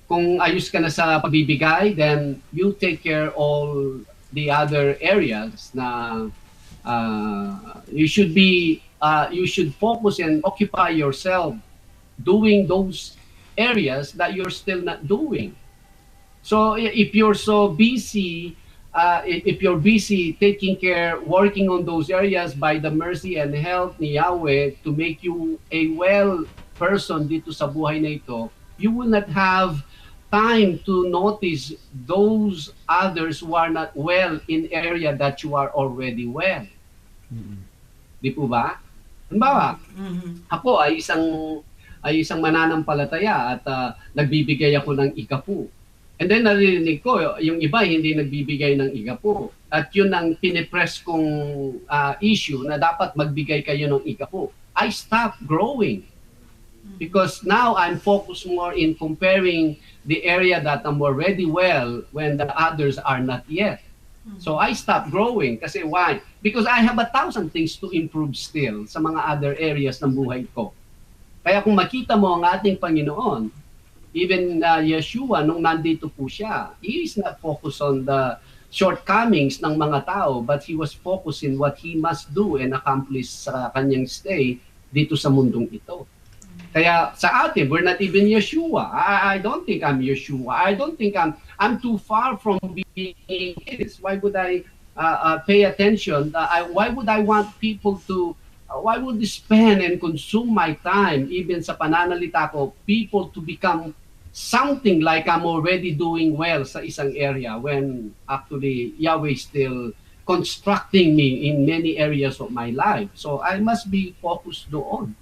Kung ayos ka na sa pagbibigay, then you take care all the other areas na you should focus and occupy yourself doing those areas that you're still not doing. So if you're so busy, if you're busy taking care, working on those areas by the mercy and help ni Yahweh to make you a well person dito sa buhay na ito, you will not have time to notice those others who are not well in area that you are already well. Di po ba? Halimbawa, ako ay isang mananampalataya at nagbibigay ako ng ikapu. And then narinig ko, yung iba hindi nagbibigay ng ikapu. At yun ang pinipress kong issue na dapat magbigay kayo ng ikapu. I stopped growing because now I'm focused more in comparing the area that I'm already well when the others are not yet. So I stopped growing. Kasi why? Because I have 1,000 things to improve still sa mga other areas ng buhay ko. Kaya kung makita mo ang ating Panginoon, even Yeshua, nung nandito po siya, He is not focused on the shortcomings ng mga tao, but He was focused in what He must do and accomplish sa kanyang stay dito sa mundong ito. Kaya sa atin, we're not even Yeshua. I don't think I'm Yeshua. I don't think I'm too far from being this. Why would I pay attention? Why would I want people to why would I spend and consume my time, even sa pananalita ko, people to become something like I'm already doing well sa isang area when actually Yahweh is still constructing me in many areas of my life. So I must be focused doon.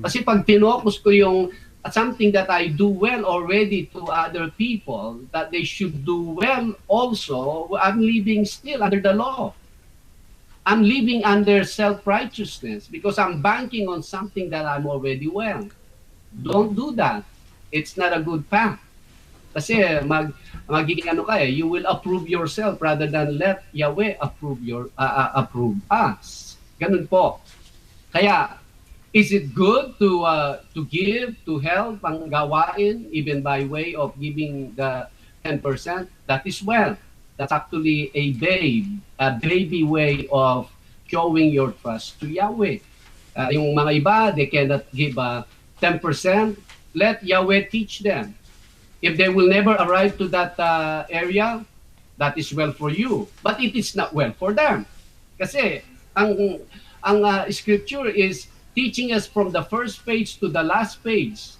Kasi pag tinocus ko yung something that I do well already to other people, that they should do well also, I'm living still under the law. I'm living under self-righteousness because I'm banking on something that I'm already well. Don't do that. It's not a good path. Kasi magiging ano ka you will approve yourself rather than let Yahweh approve us. Ganun po. Kaya, is it good to give, to help ang gawain, even by way of giving the 10%? That is well. That's actually a baby way of showing your trust to Yahweh. Yung mga iba, they cannot give 10%. Let Yahweh teach them. If they will never arrive to that area, that is well for you. But it is not well for them. Kasi ang scripture is teaching us from the first page to the last page,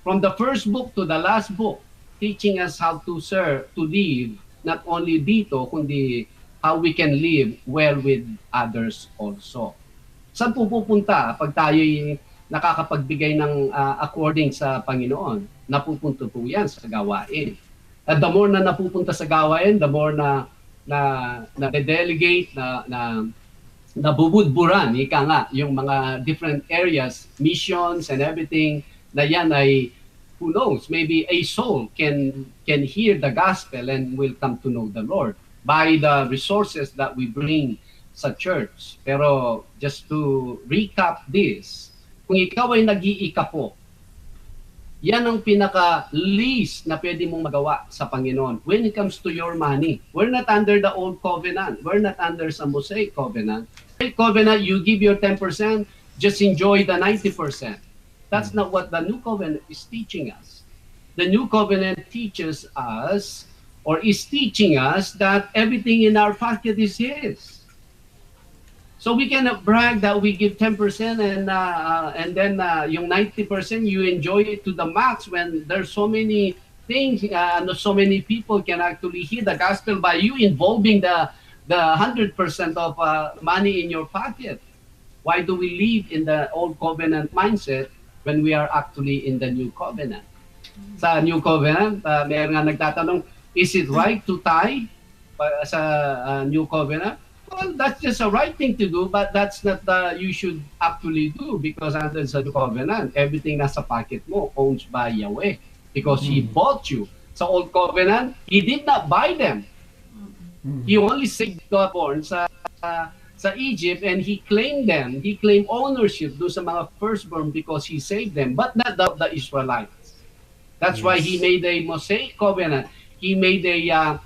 from the first book to the last book, teaching us how to serve, to live, not only dito, kundi how we can live well with others also. Saan po pupunta pag tayo'y nakakapagbigay ng according sa Panginoon? Napupunta po yan sa gawain. At the more na napupunta sa gawain, the more na delegate, na nabubudburan, ika nga, yung mga different areas, missions and everything, na yan ay, who knows, maybe a soul can hear the gospel and will come to know the Lord by the resources that we bring sa church. Pero just to recap this, kung ikaw ay nag-iikapo, yan ang pinaka-least na pwede mong magawa sa Panginoon when it comes to your money. We're not under the old covenant. We're not under sa Mosaic covenant. Covenant, you give your 10%, just enjoy the 90%. That's not what the new covenant is teaching us. The new covenant teaches us, or is teaching us, that everything in our pocket is His. So we cannot brag that we give 10% and then yung 90% you enjoy it to the max when there's so many things, so many people can actually hear the gospel by you involving the 100% of money in your pocket. Why do we live in the old covenant mindset when we are actually in the new covenant? Sa new covenant, mayroon nga nagtatanong, is it right to tithe sa new covenant? Well, that's just a right thing to do, but that's not you should actually do, because under the new covenant, everything nasa pocket mo owns by Yahweh because He bought you. Sa old covenant, He did not buy them. He only saved the born sa Egypt, and He claimed them. He claimed ownership do sa mga firstborn because He saved them, but not the Israelites. That's why He made a Mosaic covenant. He made a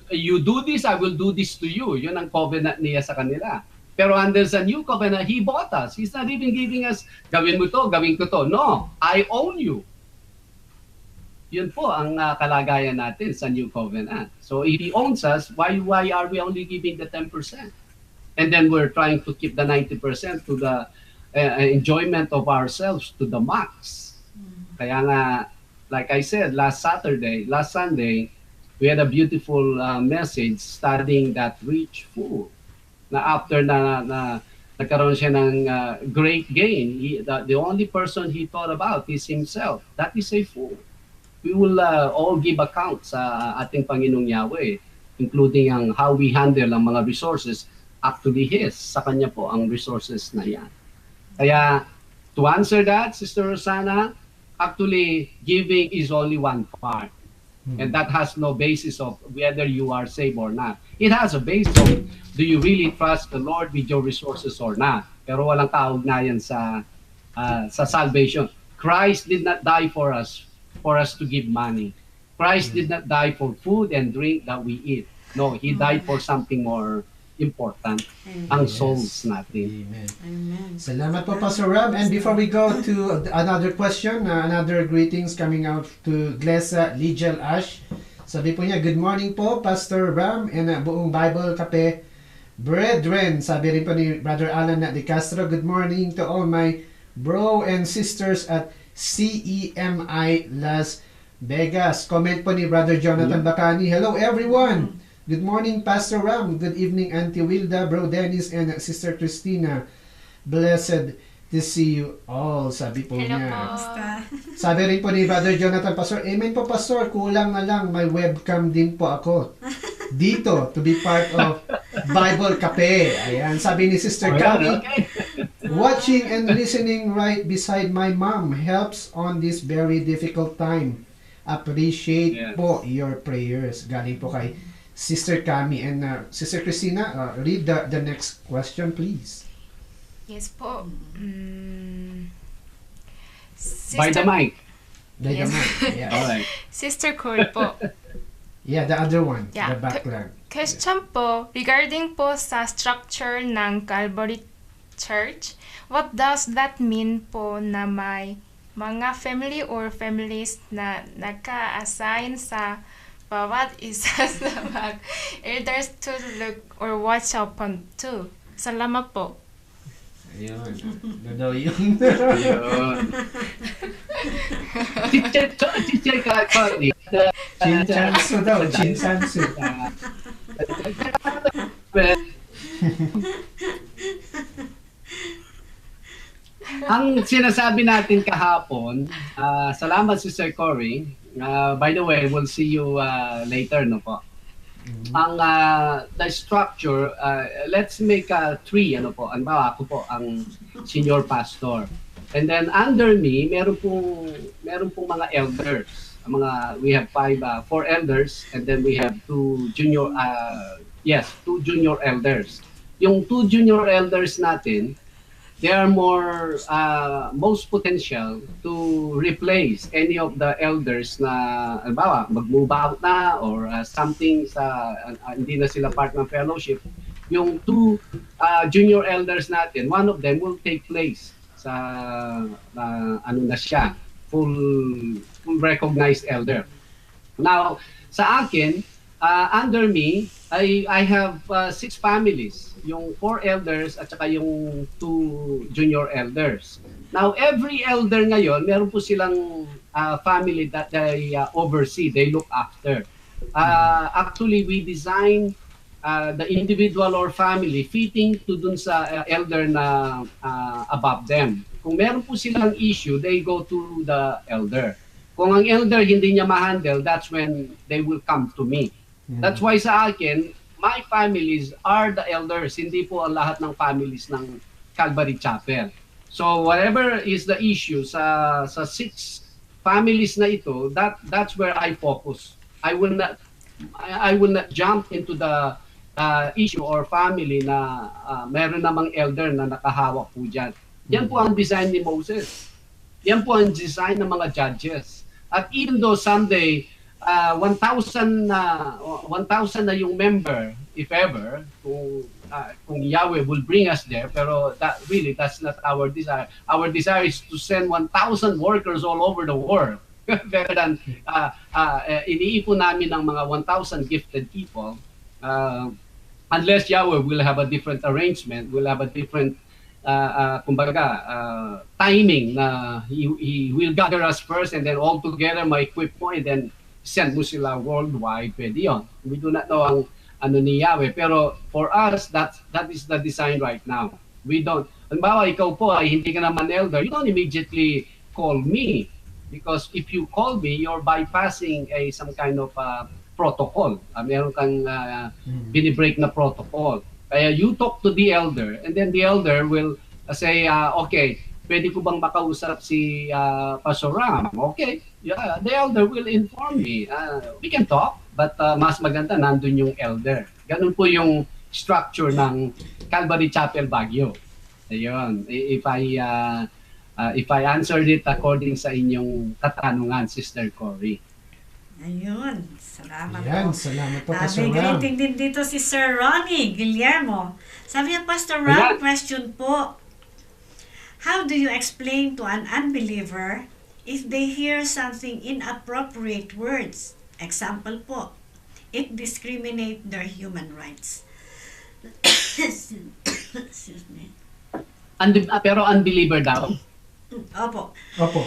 you do this, I will do this to you. Yun ang covenant niya sa kanila. Pero under sa new covenant, He bought us. He's not even giving us, gawin mo to, gawin ko to. No, I own you. Yun po ang kalagayan natin sa new covenant. So if He owns us, why are we only giving the 10%? And then we're trying to keep the 90% to the enjoyment of ourselves to the max. Kaya nga, like I said, last Sunday, we had a beautiful message studying that rich fool. Na after na nagkaroon siya ng great gain, the only person he thought about is himself. That is a fool. We will all give account sa ating Panginoong Yahweh, including ang how we handle ang mga resources, actually His. Sa Kanya po ang resources na yan. Kaya, to answer that, Sister Rosana, actually, giving is only one part. And that has no basis of whether you are saved or not. It has a basis of, do you really trust the Lord with your resources or not? Pero walang kaugnayan sa salvation. Christ did not die for us to give money. Christ did not die for food and drink that we eat. No, He died for something more important, ang souls natin. Amen. Amen. Salamat po, Pastor Ram. And before we go to another question, another greetings coming out to Glessa Ligiel Ash. Sabi po niya, good morning po, Pastor Ram and buong Bible Cafe brethren. Sabi rin po ni Brother Alan de Castro, good morning to all my bro and sisters at CEMI Las Vegas. Comment po ni Brother Jonathan Bacani, hello everyone. Good morning, Pastor Ram. Good evening, Auntie Wilda, Bro Dennis, and Sister Christina. Blessed to see you all, sabi po Hello niya. po. Basta. Sabi rin po ni Brother Jonathan, Pastor, amen po Pastor, kulang na lang, may webcam din po ako. Dito, to be part of Bible Cafe. Ayan, sabi ni Sister Cami, Okay. watching and listening right beside my mom helps on this very difficult time. Appreciate Yes. po your prayers. Galing po kay Sister Cami. And Sister Christina, read the next question, please. Yes po. By the mic. Yes. Yes. Alright. Sister Corey po. Yeah, the other one, Yeah. the background. Question po, regarding po sa structure ng Calvary Church, what does that mean po na may mga family or families na naka-assign sa bawat isa sa mga elders to look or watch upon to? Salamat po. Ayun. Ano daw yun? Ayun. Teacher Corey. Chinsansu daw, Chinsansu. Ang sinasabi natin kahapon, salamat Sister Cory. By the way, we'll see you later, no po. Ang the structure, let's make three, ano po. Ano ba, ako po ang senior pastor. And then under me, meron pong mga elders. We have four elders, and then we have two junior elders. Yung two junior elders natin, they are most potential to replace any of the elders na halimbawa mag-move out na or something sa hindi na sila part ng fellowship. Yung two junior elders natin, one of them will take place sa ano na siya, full recognized elder. Now, sa akin, under me, I have 6 families, yung 4 elders at saka yung 2 junior elders. Now, every elder ngayon, meron po silang family that they oversee, they look after. Actually, we design the individual or family fitting to dun sa elder na above them. Kung meron po silang issue, they go to the elder. Kung ang elder hindi niya ma-handle, that's when they will come to me. That's why sa akin, my families are the elders, hindi po ang lahat ng families ng Calvary Chapel. So whatever is the issue sa 6 families na ito, that's where I focus. I will not jump into the issue or family na meron namang elder na nakahawak po dyan. Yan po ang design ni Moses. Yan po ang design ng mga judges. At even though someday 1,000 na yung member, if ever, kung Yahweh will bring us there, pero that's not our desire. Our desire is to send 1,000 workers all over the world. Better than iniipon namin ng mga 1,000 gifted people. Unless Yahweh will have a different arrangement, will have a different timing na he will gather us first and then all together ma-equip mo and then send mo sila worldwide, pwede yun. We do not know ang ano ni Yahweh, pero for us, that is the design right now. We don't, halimbawa ikaw po ay hindi ka naman elder, you don't immediately call me because if you call me, you're bypassing some kind of protocol. Meron kang binibreak na protocol. Kaya you talk to the elder and then the elder will say, okay, pwede ko bang makausap si Pastor Ram? Okay, yeah, the elder will inform me. We can talk, but mas maganda nandun yung elder. Ganun po yung structure ng Calvary Chapel Baguio. Ayun, if I answered it according sa inyong katanungan, Sister Cory. Ayun, salamat Ayan, po. salamat po, Pastor May Ram. greeting din dito si Sir Ronnie Guillermo. Sabi niya, Pastor Ram, question po. How do you explain to an unbeliever if they hear something inappropriate words? Example po, it discriminate their human rights. Excuse me. Pero unbeliever daw. Opo. Opo.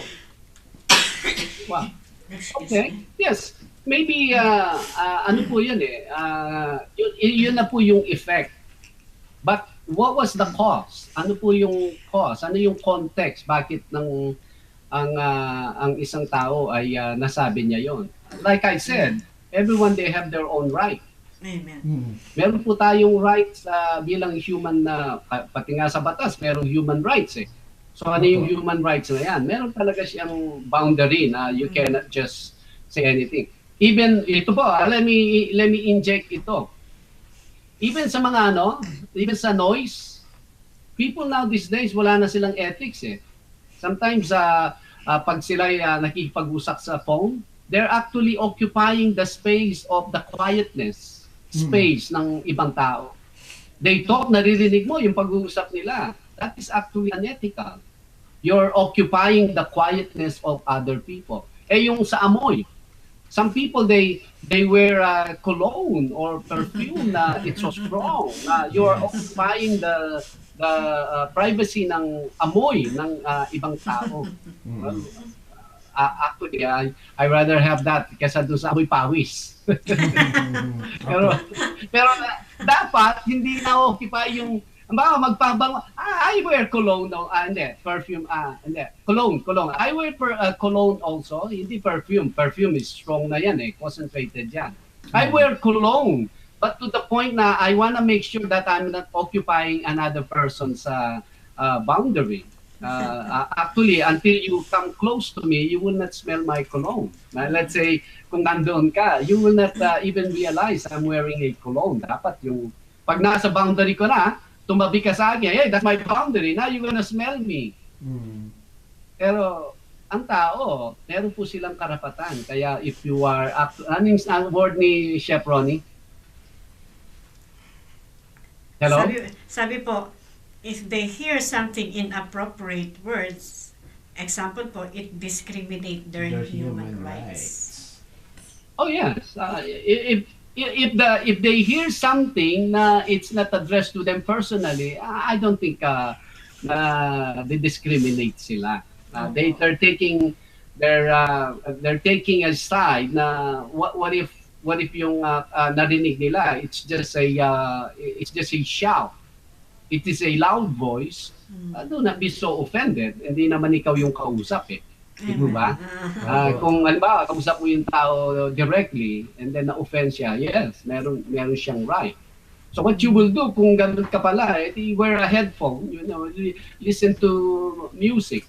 Wow. Excuse Okay. me. Yes. Maybe ano po 'yun eh. Yun na po yung effect. But what was the cause? Ano po yung cause? Ano yung context? Bakit ang isang tao ay nasabi niya yon? Like I said, everyone they have their own right. Amen. Meron po tayong rights bilang human na pati nga sa batas, merong human rights eh. So ano yung human rights na yan? Meron talaga siyang boundary na you cannot just say anything. Even ito po, let me inject ito. Even sa mga even sa noise, people now these days wala na silang ethics eh. Sometimes pag sila nakikipag-usap sa phone, they're actually occupying the space of the quietness, space ng ibang tao. They talk, naririnig mo yung pag-uusap nila. That is actually unethical. You're occupying the quietness of other people. Yung sa amoy, some people they wear cologne or perfume na it's so strong. You're occupying the privacy ng amoy ng ibang tao. Actually, I rather have that kaysa doon sa amoy pawis. pero dapat hindi na occupy yung magpabango. I wear cologne, hindi, perfume, hindi, cologne. I wear cologne also, hindi perfume. Perfume is strong na yan concentrated yan. I wear cologne, but to the point na I wanna make sure that I'm not occupying another person's boundary. Actually, until you come close to me, you will not smell my cologne. Let's say, kung nandoon ka, you will not even realize I'm wearing a cologne. Dapat yung, pag nasa boundary ko na, tumabi ka sa akin, hey, that's my boundary, now you're gonna smell me. Pero, ang tao, meron po silang karapatan. Kaya if you are, anong word ni Chef Ronnie? Hello? Sabi po, if they hear something inappropriate words, example po, it discriminate their human rights. Oh yes. If they hear something na it's not addressed to them personally, I don't think they discriminate sila. They're taking a side na what if yung narinig nila it's just a shout. It is a loud voice. Do not be so offended. Hindi naman ikaw yung kausap eh. Di ba? Kung halimbawa, kausap mo yung tao directly and then na-offend siya, yes, meron siyang right. So what you will do kung ganun ka pala, wear a headphone, listen to music,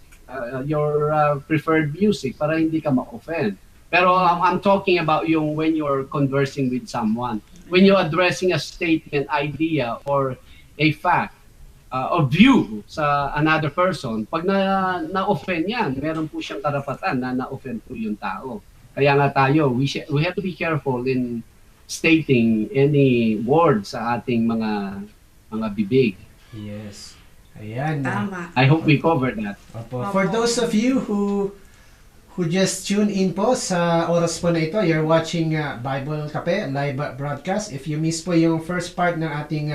your preferred music para hindi ka ma-offend. Pero I'm talking about yung when you're conversing with someone, when you're addressing a statement, idea, or a fact, or view sa another person, pag na-offend yan, meron po siyang karapatan na na-offend po yung tao. Kaya nga tayo, we have to be careful in stating any word sa ating mga bibig. Yes. Ayan. Tama. I hope we covered that. Opo. For those of you who just tune in po sa oras po na ito, you're watching Bible Cafe live broadcast. If you miss po yung first part ng ating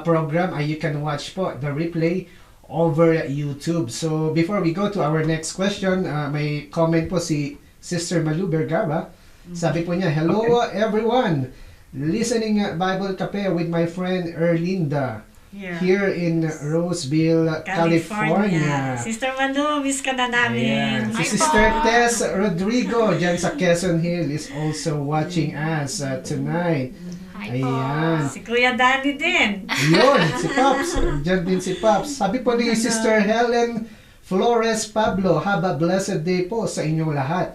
program, you can watch po the replay over YouTube. So before we go to our next question, may comment po si Sister Malu Bergara. Sabi po niya, hello everyone, listening Bible Cafe with my friend Erlinda here in Roseville, California. Sister Malu, miss ka na namin. Si Sister Tess Rodrigo dyan sa Quezon Hill is also watching us tonight. Ayan. Si Kuya Danny din. Yun, si Pops. Diyan din si Pops. Sabi po ni Sister Helen Flores Pablo, have a blessed day po sa inyong lahat.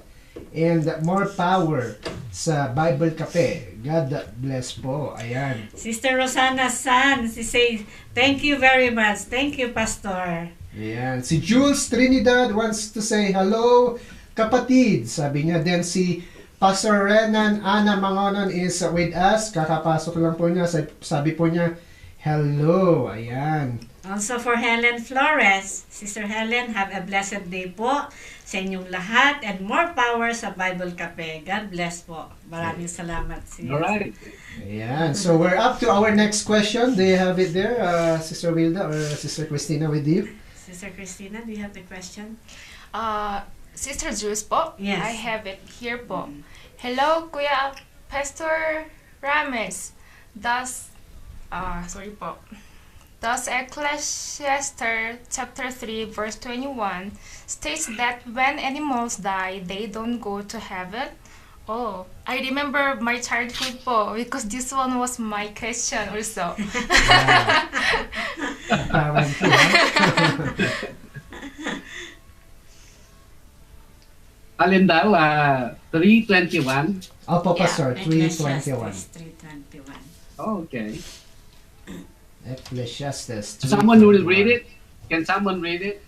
And more power sa Bible Cafe. God bless po. Ayan. Sister Rosana San, she says, thank you very much. Thank you, Pastor. Ayan. Si Jules Trinidad wants to say, hello, kapatid. Sabi niya. Then si Pastor Renan Ana Mangonon is with us. Kakapasok lang po niya. Sabi po niya, hello. Ayan. Also for Helen Flores, Sister Helen, have a blessed day po sa inyong lahat and more power sa Bible Cafe. God bless po. Maraming salamat. Alright. Ayan. So we're up to our next question. Do you have it there, Sister Wilda or Sister Christina with you? Sister Christina, do you have the question? Sister Jules po. Yes. I have it here po. Hello, Kuya Pastor Rames. Sorry po. Thus, Ecclesiastes chapter 3, verse 21 states that when animals die, they don't go to heaven. Oh, I remember my childhood po because this one was my question also. Apparently, huh? Alin daw, 3:21. Opo, Pastor, Ecclesiastes 3:21. 3:21. Okay. Ecclesiastes 3:21. Someone will read it? Can someone read it?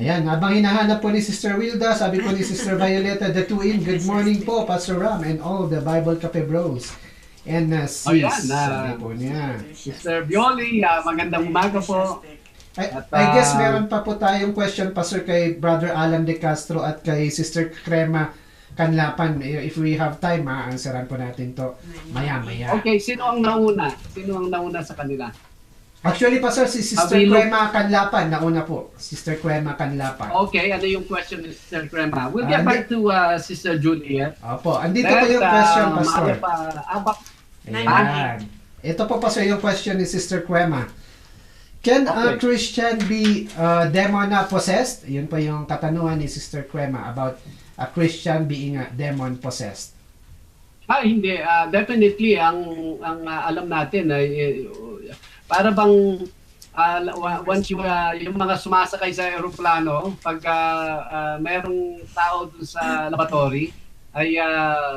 Ayan, habang hinahanap po ni Sister Wilda, sabi po ni Sister Violeta, the two in, good morning po, Pastor Ram, and all the Bible Cafe Bros. And sis, Oh, yan, sabi po niya. Sister Bioli, magandang umaga po. I guess meron pa po tayong question, Pastor, kay Brother Alan De Castro at kay Sister Crema Canlapan. If we have time, aansaran po natin to maya-maya. Okay, sino ang nauna? Sino ang nauna sa kanila? Actually, Pastor, si Sister Avilo. Crema Canlapan, nauna po. Sister Crema Canlapan. Okay, ano yung question ni Sister Crema? We'll get Andi- back to Sister Juliet. Opo, andito po yung question, Pastor. Nine. Ayan. Ito po Pastor yung question ni Sister Crema. Can a Okay. Christian be demon possessed? Yun po yung katanungan ni Sister Crema about a Christian being demon possessed. Hindi. Definitely, ang alam natin ay para bang once yung mga sumasakay sa eroplano, pag mayroong tao dun sa laboratory, ay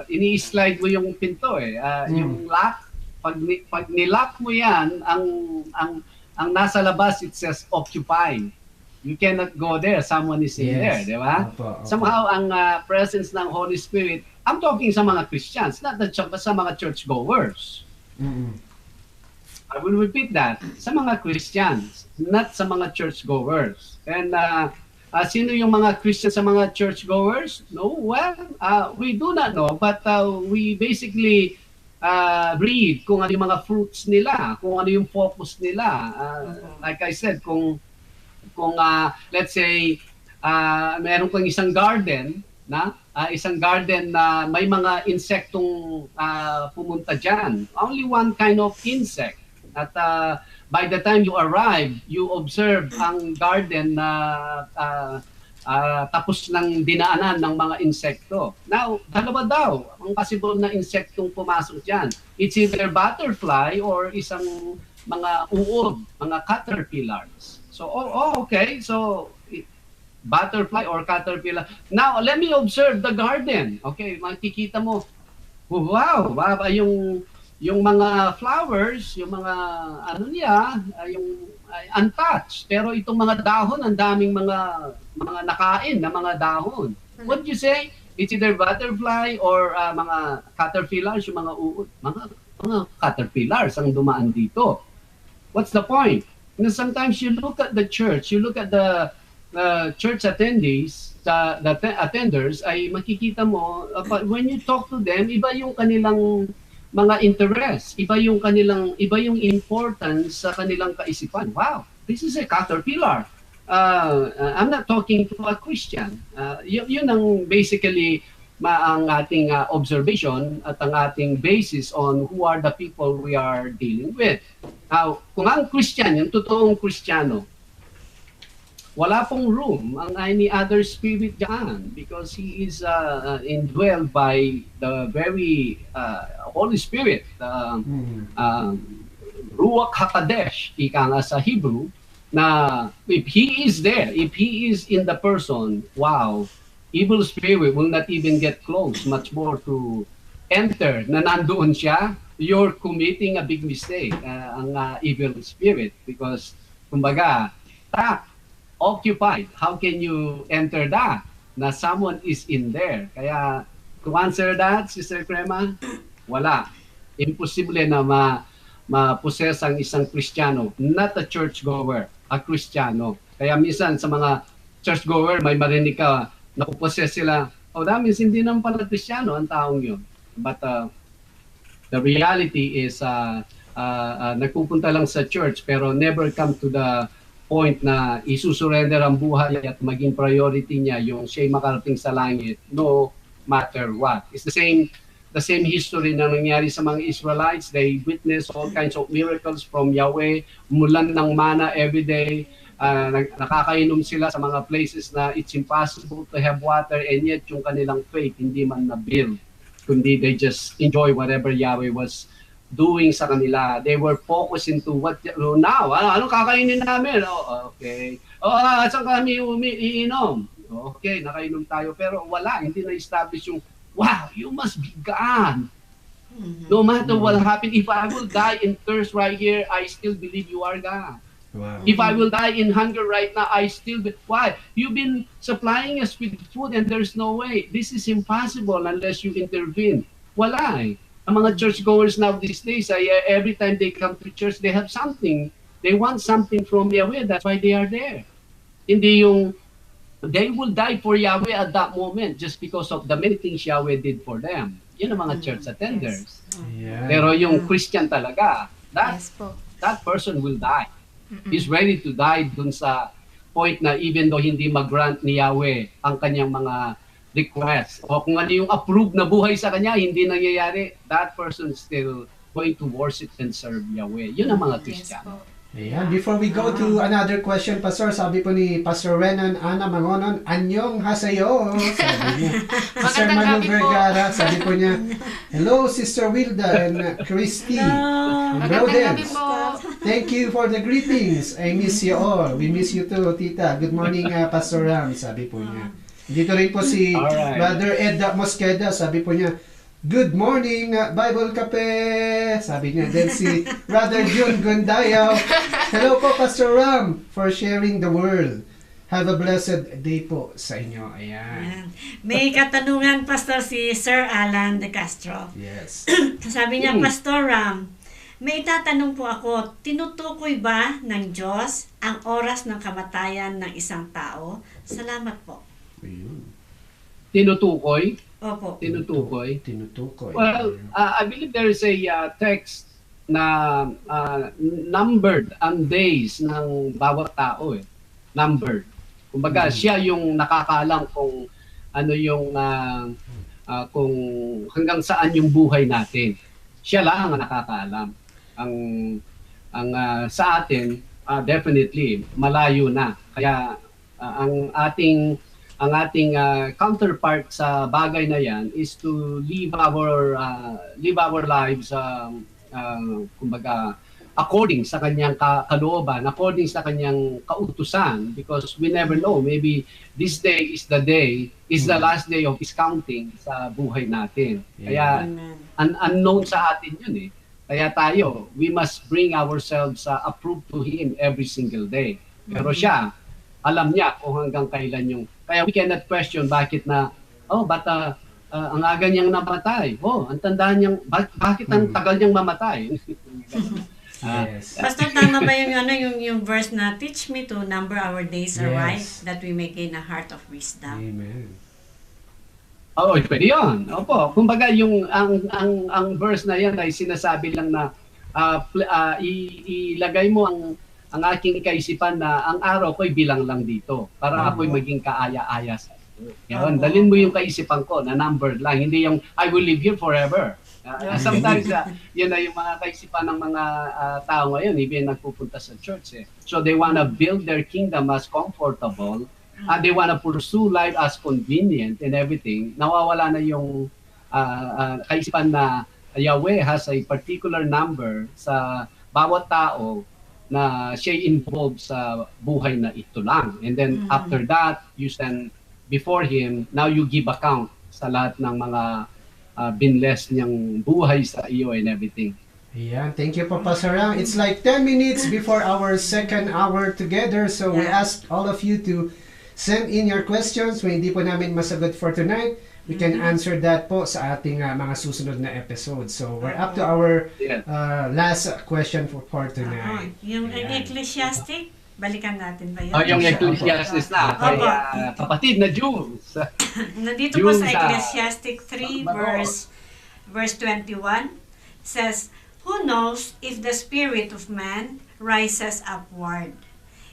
ini-slide mo yung pinto eh. Yung lock, pag nilock mo yan, ang nasa labas, it says occupy. You cannot go there. Someone is in there, di ba? Opo, opo. Somehow, ang presence ng Holy Spirit, I'm talking sa mga Christians, not sa mga churchgoers. Mm-mm. I will repeat that. Sa mga Christians, not sa mga churchgoers. And sino yung mga Christians sa mga churchgoers? No, well, we do not know, but we basically read kung ano yung mga fruits nila, kung ano yung focus nila. Like I said, kung let's say meron kang isang garden na isang garden na may mga insektong pumunta diyan. Only one kind of insect. At by the time you arrive, you observe ang garden na tapos ng dinaanan ng mga insekto. Now, dalawa daw ang possible na insektong pumasok diyan. It's either butterfly or isang mga uod, mga caterpillars. So, okay. So, butterfly or caterpillar. Now, let me observe the garden. Okay, makikita mo, wow, yung mga flowers, yung mga ano niya, yung untouched. Pero itong mga dahon, ang daming mga nakain na mga dahon. What do you say? It's either butterfly or mga caterpillars, yung mga uod. Mga caterpillars ang dumaan dito. What's the point? You know, sometimes you look at the church, you look at the church attendees, the attenders, ay makikita mo, when you talk to them, iba yung kanilang mga interest, iba yung importance sa kanilang kaisipan. Wow, this is a caterpillar. I'm not talking to a Christian. Yun ang basically ang ating observation at ang ating basis on who are the people we are dealing with. Now, kung ang Christian, yung totoong Kristiyano, wala pong room ang any other spirit dyan because he is indwelled by the very Holy Spirit, Ruach HaKadosh, ika nga sa Hebrew, na if he is there, if he is in the person, wow, evil spirit will not even get close, much more to enter na nandoon siya, you're committing a big mistake, ang evil spirit, because, kumbaga, occupied. How can you enter that? Na someone is in there. Kaya, to answer that, Sister Crema, wala. Imposible na ma-possess ang isang Kristiyano, not a churchgoer, a Kristiyano. Kaya minsan sa mga churchgoer, may marinig ka, nakupossess sila, that means hindi naman pala Kristiyano ang taong yun. But the reality is, nagpupunta lang sa church, pero never come to the point na isusurrender ang buhay at maging priority niya yung siya'y makarating sa langit no matter what. It's the same the same history na nangyari sa mga Israelites. They witnessed all kinds of miracles from Yahweh, mulan ng mana every day. Nakakainom sila sa mga places na it's impossible to have water, and yet yung kanilang faith hindi man na-build, kundi they just enjoy whatever Yahweh was doing sa kanila. They were focused into what now, ano kakainin namin? Oh, okay. Saan kami iinom? Okay, nakainom tayo, pero wala, hindi na-establish yung wow, you must be God. No matter what happened, if I will die in thirst right here, I still believe you are God. Wow. If I will die in hunger right now, I still why? You've been supplying us with food and there's no way. This is impossible unless you intervene. Wala eh. Ang mga churchgoers now these days, every time they come to church, they have something. They want something from Yahweh. That's why they are there. Hindi yung they will die for Yahweh at that moment just because of the many things Yahweh did for them. Yun ang mga church attenders. Yeah. Pero yung Christian talaga, Yes po. that person will die. He's ready to die dun sa point na even though hindi mag-grant ni Yahweh ang kanyang mga request o kung ano yung approved na buhay sa kanya, hindi nangyayari, that person is still going to worship and serve Yahweh. Yun ang mga Yes Kristiyano. po. Ayan. Before we go to another question, Pastor, sabi po ni Pastor Renan Ana Mangonon, Anyong hasayo, sabi niya. Sister Magandang Manu gabi po. Vergara, sabi po niya, hello, Sister Wilda and Christy. And Magandang gabi Brodens. po. Thank you for the greetings. I miss you all. We miss you too, Tita. Good morning, Pastor Ram, sabi po niya. Dito rin po si Alright. Brother Ed Mosqueda, sabi po niya, good morning, Bible Cafe, sabi niya. Then si Brother June Gondayaw, hello po, Pastor Ram, for sharing the world. Have a blessed day po sa inyo. Ayan. Ayan. May katanungan, Pastor, si Sir Alan de Castro. Yes. Sabi niya, Pastor Ram, may tatanong po ako, tinutukoy ba ng Diyos ang oras ng kamatayan ng isang tao? Salamat po. Ayun. Tinutukoy? Opo. Tinutukoy? Tinutukoy. Well, I believe there is a text na numbered ang days ng bawat tao eh. Numbered. Kumbaga, siya yung nakakaalam kung ano yung kung hanggang saan yung buhay natin. Siya lang ang nakakaalam. Ang sa atin, definitely malayo na. Kaya ang ating counterpart sa bagay na yan is to live our lives kumbaga according sa kanyang kalooban, according sa kanyang kautusan, because we never know, maybe this day is the last day of his counting sa buhay natin. Kaya Amen. unknown sa atin yun eh. Kaya tayo, we must bring ourselves approved to him every single day. Pero siya, alam niya kung hanggang kailan yung kaya we cannot question bakit na ang aga niyang namatay. Ang tandaan niyang bakit ang tagal niyang mamatay. Yes. Pastor, tama ba yung verse na teach me to number our days aright Yes. that we may gain a heart of wisdom? Amen. Oo, pwede yun. Opo. Kumbaga yung ang verse na yan ay sinasabi lang na ilagay mo ang aking kaisipan na ang araw ko'y bilang lang dito para ako'y maging kaaya-aya sa iyo. Yan, dalhin mo yung kaisipan ko na numbered lang, hindi yung I will live here forever. Sometimes yun na yung mga kaisipan ng mga tao ngayon, even nagpupunta sa church eh. So they wanna build their kingdom as comfortable, they wanna pursue life as convenient and everything. Nawawala na yung kaisipan na Yahweh has a particular number sa bawat tao na siya involved sa buhay na ito lang. And then after that, you stand before Him, now you give account sa lahat ng mga binless niyang buhay sa iyo and everything. Ayan, thank you po, Pastor Ram. It's like 10 minutes before our second hour together, so we ask all of you to send in your questions. Kung hindi po namin masagot for tonight, we can answer that po sa ating mga susunod na episode. So we're up to our last question for tonight. Yung Ecclesiastic, balikan natin ba yun? Yung Ecclesiastes na, kay kapatid na Jews. Nandito po sa Ecclesiastic 3 verse 21 says, who knows if the spirit of man rises upward,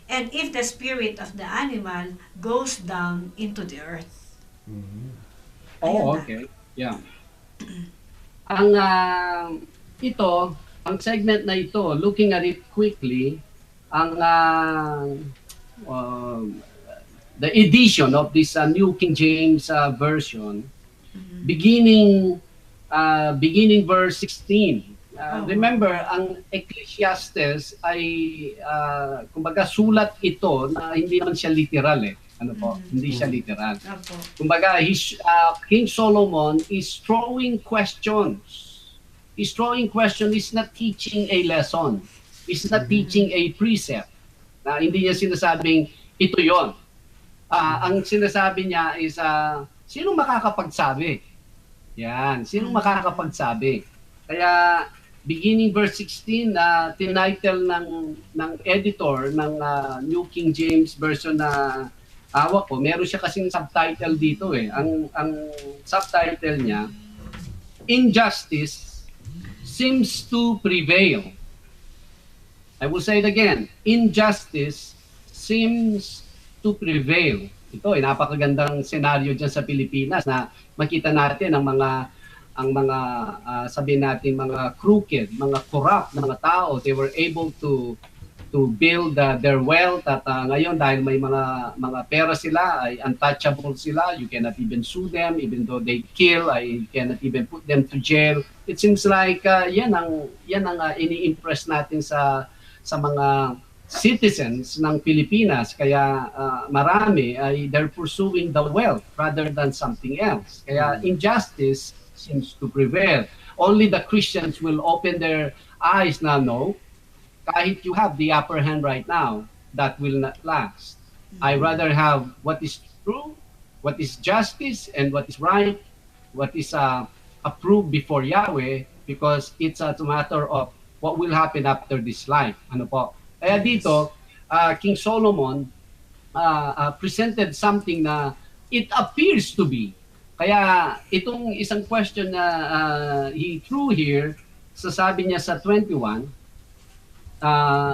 and if the spirit of the animal goes down into the earth. Mhm. Oh, okay. Yeah. Ang ito, ang segment na ito, looking at it quickly, ang the edition of this New King James Version, beginning verse 16. Remember, ang Ecclesiastes ay kumbaga sulat ito na hindi naman siya literal hindi siya literal. Kumbaga, King Solomon is throwing questions. He's throwing questions, he's not teaching a lesson. He's not teaching a precept. Hindi niya sinasabing ito 'yon. Ang sinasabi niya is sino makakapagsabi? Yan, sino makakapagsabi? Kaya beginning verse 16 na tinitle ng editor ng New King James Version na hawak ko, meron siya kasing subtitle dito Ang subtitle niya, Injustice Seems to Prevail. I will say it again. Injustice seems to prevail. Ito ay napakagandang senaryo diyan sa Pilipinas na makita natin ang mga sabihin natin mga crooked, mga corrupt na mga tao, they were able to build their wealth at ngayon dahil may mga pera sila ay untouchable sila, you cannot even sue them even though they kill, you cannot even put them to jail. It seems like yan ang ini-impress natin sa mga citizens ng Pilipinas, kaya marami ay they're pursuing the wealth rather than something else. Kaya injustice seems to prevail. Only the Christians will open their eyes na no, kahit you have the upper hand right now, that will not last. I rather have what is true, what is justice, and what is right, what is approved before Yahweh, because it's a matter of what will happen after this life. Ano po? Kaya dito, King Solomon presented something na it appears to be. Kaya itong isang question na he threw here, sasabi niya sa 21,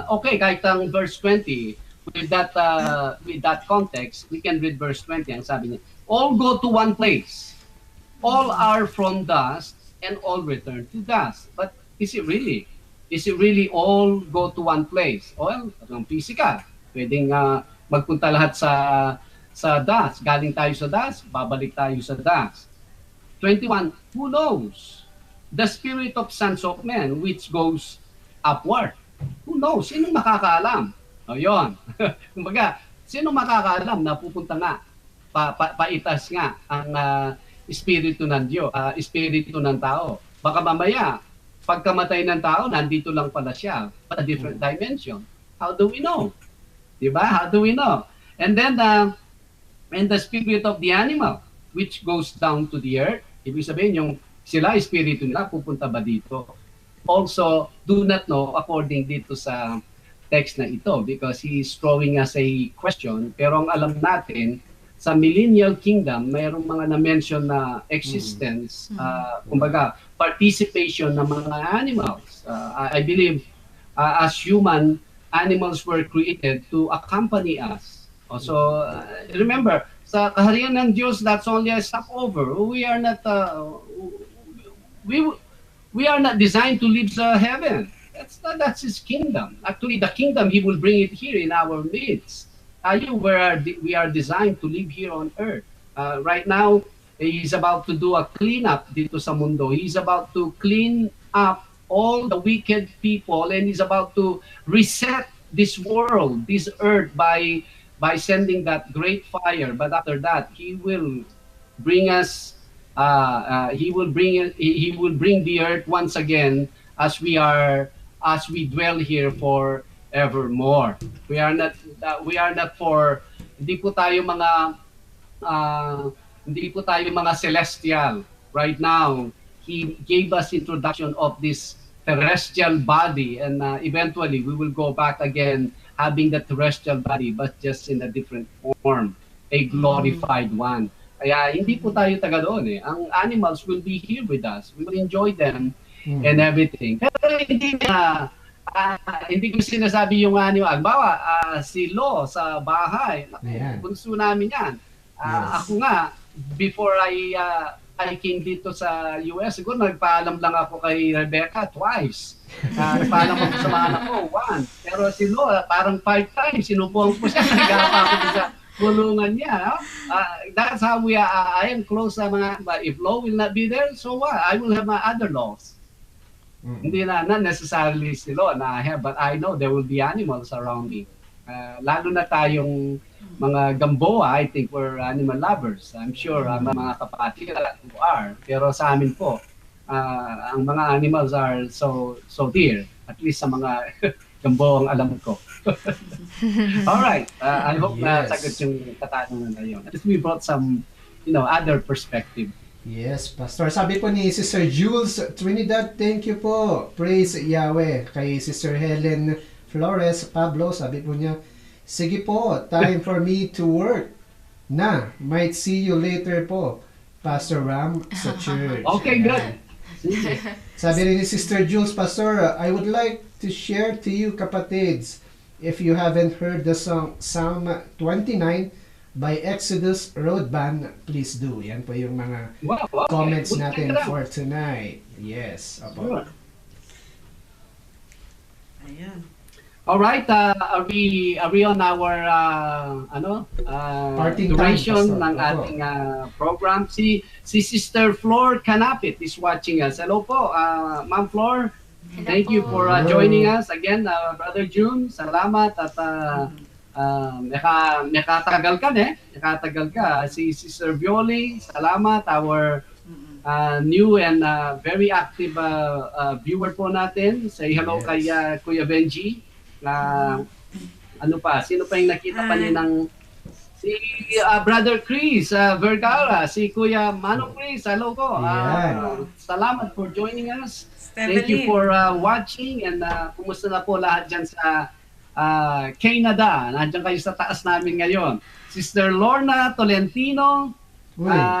okay, kahit ang verse 20, with that context, we can read verse 20. Ang sabi niya, all go to one place. All are from dust, and all return to dust. But is it really? Is it really all go to one place? Well, ang physical. Pwedeng magpunta lahat sa dust. Galing tayo sa dust, babalik tayo sa dust. 21, who knows? The spirit of sons of men which goes upward. Who knows? Sino makakaalam? O yun. Kumbaga, sino makakaalam na pupunta nga, paitas nga ang espiritu ng Diyos, espiritu ng tao. Baka mamaya, pagkamatay ng tao, nandito lang pala siya, but a different dimension. How do we know? Diba? How do we know? And then, and the spirit of the animal, which goes down to the earth, ibig sabihin yung sila, espiritu nila, pupunta ba dito? Also, do not know according dito sa text na ito, because he is throwing us a question, pero ang alam natin, sa millennial kingdom, mayroong mga na-mention na existence, kumbaga, participation ng mga animals. I believe, as human, animals were created to accompany us. Also, remember, sa kaharian ng Diyos, that's only a stopover. We are not, we are not designed to live sa heaven. That's His kingdom. Actually, the kingdom, He will bring it here in our midst. We are designed to live here on earth. Right now, He's about to do a cleanup dito sa mundo. He's about to clean up all the wicked people, and He's about to reset this world, this earth, by sending that great fire. But after that, He will bring us. He will bring the earth once again as we dwell here forevermore. We are not for, hindi po tayo mga celestial. Right now, He gave us introduction of this terrestrial body, and eventually we will go back again having the terrestrial body, but just in a different form, a glorified one. Kaya hindi po tayo taga doon. Ang animals will be here with us. We will enjoy them and everything. Pero hindi ko sinasabi yung animal. Halimbawa, si Lo sa bahay. Bunso namin yan. Ako nga, before I hiking dito sa US, siguro nagpaalam lang ako kay Rebecca twice. Nagpaalam ako sa mga anak ko, once. Pero si Noah, parang 5 times, sinubuhan ko siya, nagapa ako sa kulungan niya. No? That's how I am close sa mga, but if law will not be there, so what? I will have my other laws. Hindi not necessarily si law na I have, but I know there will be animals around me. Lalo na tayong mga Gamboa, I think we're animal lovers. I'm sure mga kapatid who are. Pero sa amin po, ang mga animals are so dear. At least sa mga Gamboa ang alam ko. Alright, I hope na sagot yung katanungan na yun. At least we brought some, other perspective. Yes, Pastor. Sabi po ni Sister Jules Trinidad, thank you po. Praise Yahweh. Kay Sister Helen Flores Pablo, sabi po niya, sige po, time for me to work na. Might see you later po, Pastor Ram, sa church. Okay, good. Sabi rin ni Sister Jules, Pastor, I would like to share to you, kapatids, if you haven't heard the song Psalm 29 by Exodus Road Band, please do. Yan po yung mga comments natin for tonight. Yes. Opo. Ayan. All right, are we on our Parting duration time, ng ating program? Si Sister Flor Canapit is watching us. Hello po, Ma'am Flor. Hello Thank you po. for joining us again, Brother June. Salamat at nakatagal ka nakatagal ka. Si Sister Violi, salamat, our new and very active viewer po natin. Say hello kay Kuya Benji. Sino pa yung nakita pa niya ng si Brother Chris Vergara, si Kuya Manong Chris, hello ko. Salamat for joining us. Thank you for watching and kumusta na po lahat dyan sa Canada. Nandiyan kayo sa taas namin ngayon. Sister Lorna Tolentino,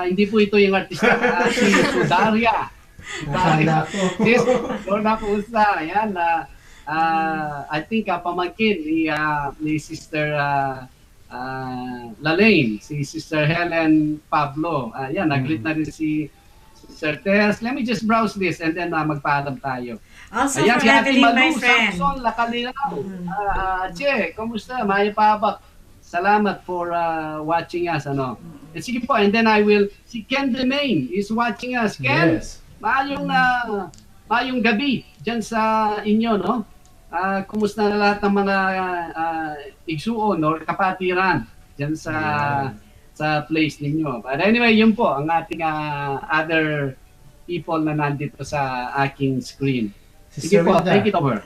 hindi po ito yung artista, si Sudaria. Sis Lorna Pusa, ayan. I think pamangkin ni Sister Lalaine, si Sister Helen Pablo. Ayan, nag-greet na rin si Sister Tess. Let me just browse this and then magpaalam tayo. Also Ayan, for si Ate Evelyn, my Malu friend. Samson Lacalilaw. Che, kamusta? Maya Pabak. Salamat for watching us. Sige po, and then si Ken Demain is watching us. Ken, maayong gabi dyan sa inyo, no? Kumusta na lahat ng mga igsuon or kapatiran dyan sa place ninyo. But anyway, yun po ang ating other people na nandito sa aking screen. Sige po, take it over.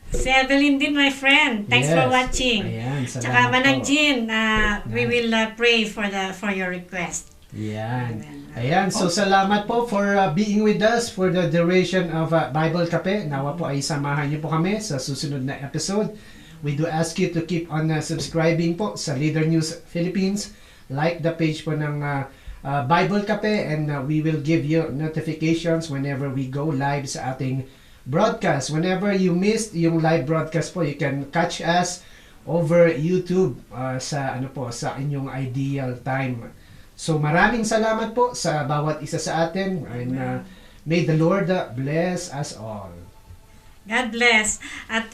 Si Evelyn din, my friend. Thanks for watching. Ayan, Tsaka Manang Jean, we will pray for your request. Ayan, so salamat po for being with us for the duration of Bible Cafe. Nawa po ay samahan niyo po kami sa susunod na episode. We do ask you to keep on subscribing po sa Leader News Philippines. Like the page po ng Bible Cafe and we will give you notifications whenever we go live sa ating broadcast. Whenever you missed yung live broadcast po, you can catch us over YouTube sa inyong ideal time. So maraming salamat po sa bawat isa sa atin and may the Lord bless us all. God bless. At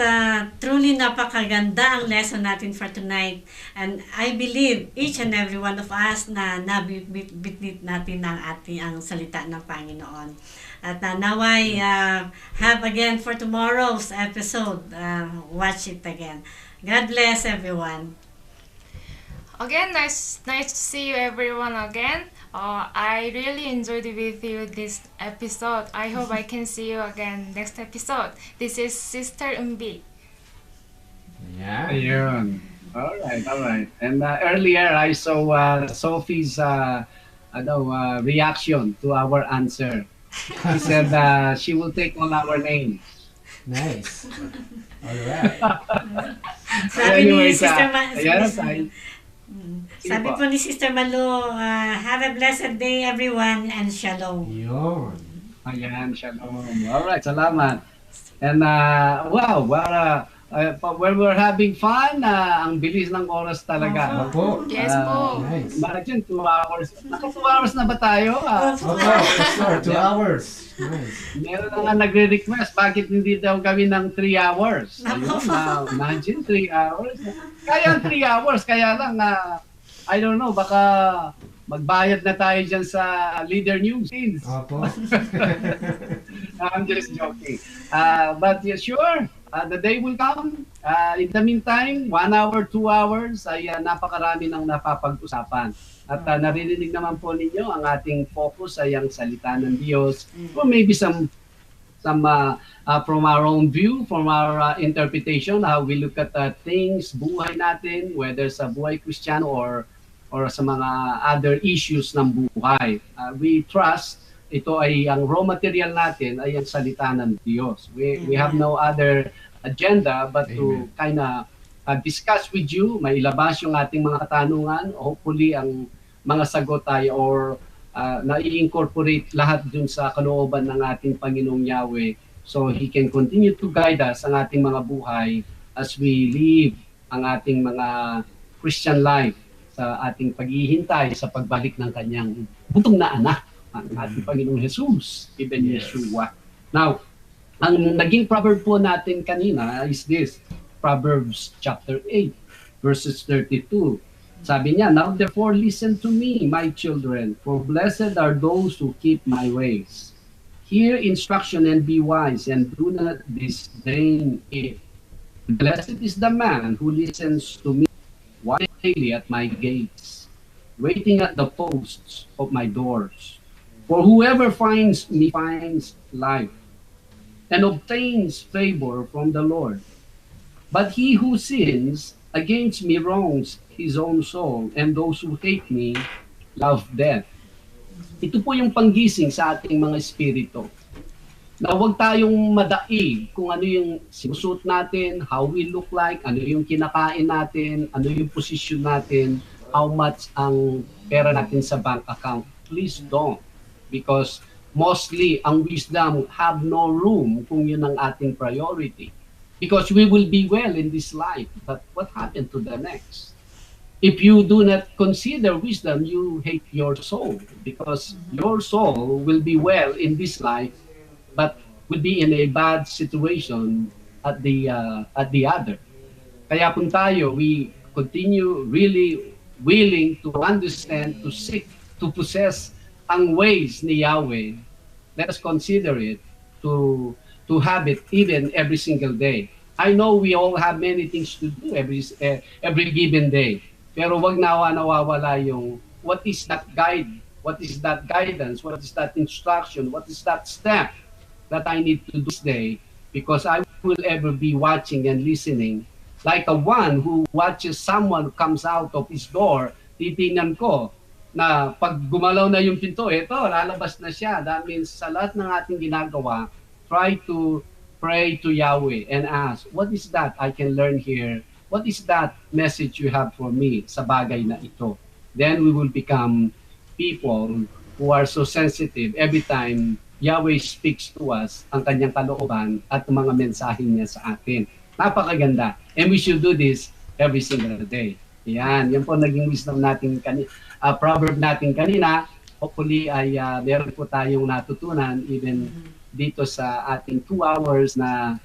truly napakaganda ang lesson natin for tonight. And I believe each and every one of us na nabitbit natin ang ang salita ng Panginoon. At naway have again for tomorrow's episode. Watch it again. God bless everyone. Again, nice to see you everyone again. I really enjoyed with you this episode. I hope I can see you again next episode. This is Sister Umbi. Ayun. All right. And earlier I saw Sophie's reaction to our answer. She said she will take all our names. Nice. All right. Sabi ni Sister Sabi po ni Sister Malu, have a blessed day everyone and shalom. Yun. Ayan, shalom. Alright, salamat. And wow, when we're having fun, ang bilis ng oras talaga. Opo. Yes po. Nice. Imagine, 2 hours. Naka 2 hours na ba tayo? Opo, Pastor, 2 hours. Nice. Meron na nga nagre-request, bakit hindi daw kami ng 3 hours? Ayun, imagine, 3 hours. Kaya 3 hours, kaya lang, I don't know, baka magbayad na tayo dyan sa Leader News. Opo. I'm just joking. But yeah, sure, the day will come. In the meantime, 1 hour, 2 hours, ay napakarami ng napapag-usapan. At naririnig naman po ninyo, ang ating focus ay ang salita ng Diyos. Or maybe some from our own view, from our interpretation, how we look at things, buhay natin, whether sa buhay Kristiyano or sa mga other issues ng buhay. We trust ito ay ang raw material natin ay ang salita ng Diyos. We have no other agenda but to kind of discuss with you, mailabas yung ating mga katanungan, hopefully ang mga sagot tayo or na-incorporate lahat dun sa kalooban ng ating Panginoong Yahweh so He can continue to guide us ang ating mga buhay as we live ang ating mga Christian life sa ating paghihintay sa pagbalik ng kanyang butong na anak, ang ating Panginoong Jesus, even Yeshua. Now, ang naging proverb po natin kanina is this, Proverbs chapter 8, verses 32. Sabi niya, "Now therefore listen to me, my children, for blessed are those who keep my ways. Hear instruction and be wise, and do not disdain it. Blessed is the man who listens to me, watching daily at my gates, waiting at the posts of my doors. For whoever finds me finds life, and obtains favor from the Lord. But he who sins against me wrongs his own soul, and those who hate me love death." Ito po yung panggising sa ating mga espiritu. Na huwag tayong madaig kung ano yung sinusuot natin, how we look like, ano yung kinakain natin, ano yung position natin, how much ang pera natin sa bank account. Please don't. Because mostly, ang wisdom have no room kung yun ang ating priority. Because we will be well in this life, but what happened to the next? If you do not consider wisdom, you hate your soul. Because your soul will be well in this life, but will be in a bad situation at the other. Kaya kung tayo, we continue really willing to understand, to seek, to possess ang ways ni Yahweh, let us consider it to have it even every single day. I know we all have many things to do every given day. Pero wag nawawala yung what is that guide, what is that guidance, what is that instruction, what is that step that I need to do this day, because I will ever be watching and listening like a one who watches someone who comes out of his door. Titingnan ko na pag gumalaw na yung pinto, ito, lalabas na siya. That means sa lahat ng ating ginagawa, try to pray to Yahweh and ask, what is that I can learn here? What is that message you have for me sa bagay na ito? Then we will become people who are so sensitive every time Yahweh speaks to us ang kanyang kalooban at mga mensahe niya sa atin. Napakaganda. And we should do this every single day. Yan po naging wisdom natin proverb natin kanina. Hopefully ay meron po tayong natutunan even dito sa ating 2 hours na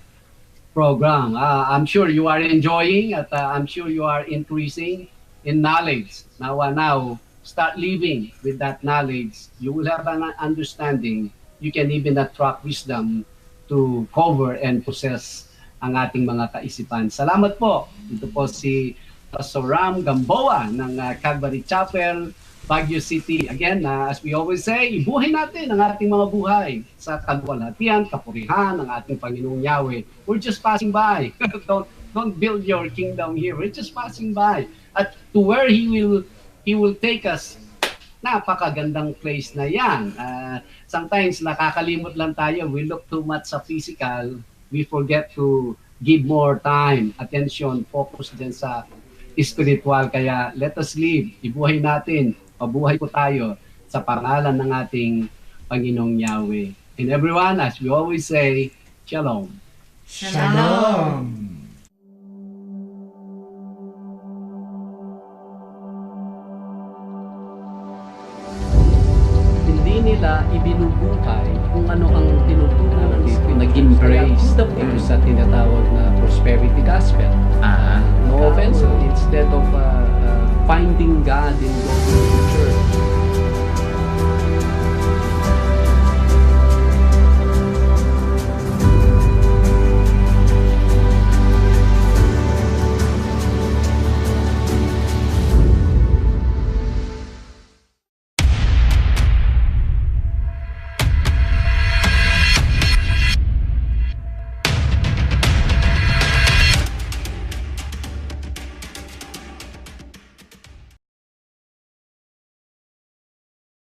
program. I'm sure you are enjoying at I'm sure you are increasing in knowledge. Now, start living with that knowledge. You will have an understanding. You can even attract wisdom to cover and possess ang ating mga kaisipan. Salamat po. Ito po si Pastor Ram Gamboa ng Calvary Chapel, Baguio City. Again, as we always say, ibuhay natin ang ating mga buhay sa kaluwalhatian, kapurihan ng ating Panginoong Yahweh. We're just passing by. Don't build your kingdom here. We're just passing by. At to where He will take us, napakagandang place na yan. Sometimes nakakalimot lang tayo. We look too much sa physical. We forget to give more time, attention, focus din sa spiritual. Kaya let us live. Ibuhay natin. Mabuhay po tayo sa pangalan ng ating Panginoong Yahweh. And everyone, as we always say, Shalom. Shalom. nila ibinubuhay kung ano ang tinuturuan dito. Nag-embrace. Ito sa tinatawag na prosperity gospel. No offense, instead of finding God in going to church,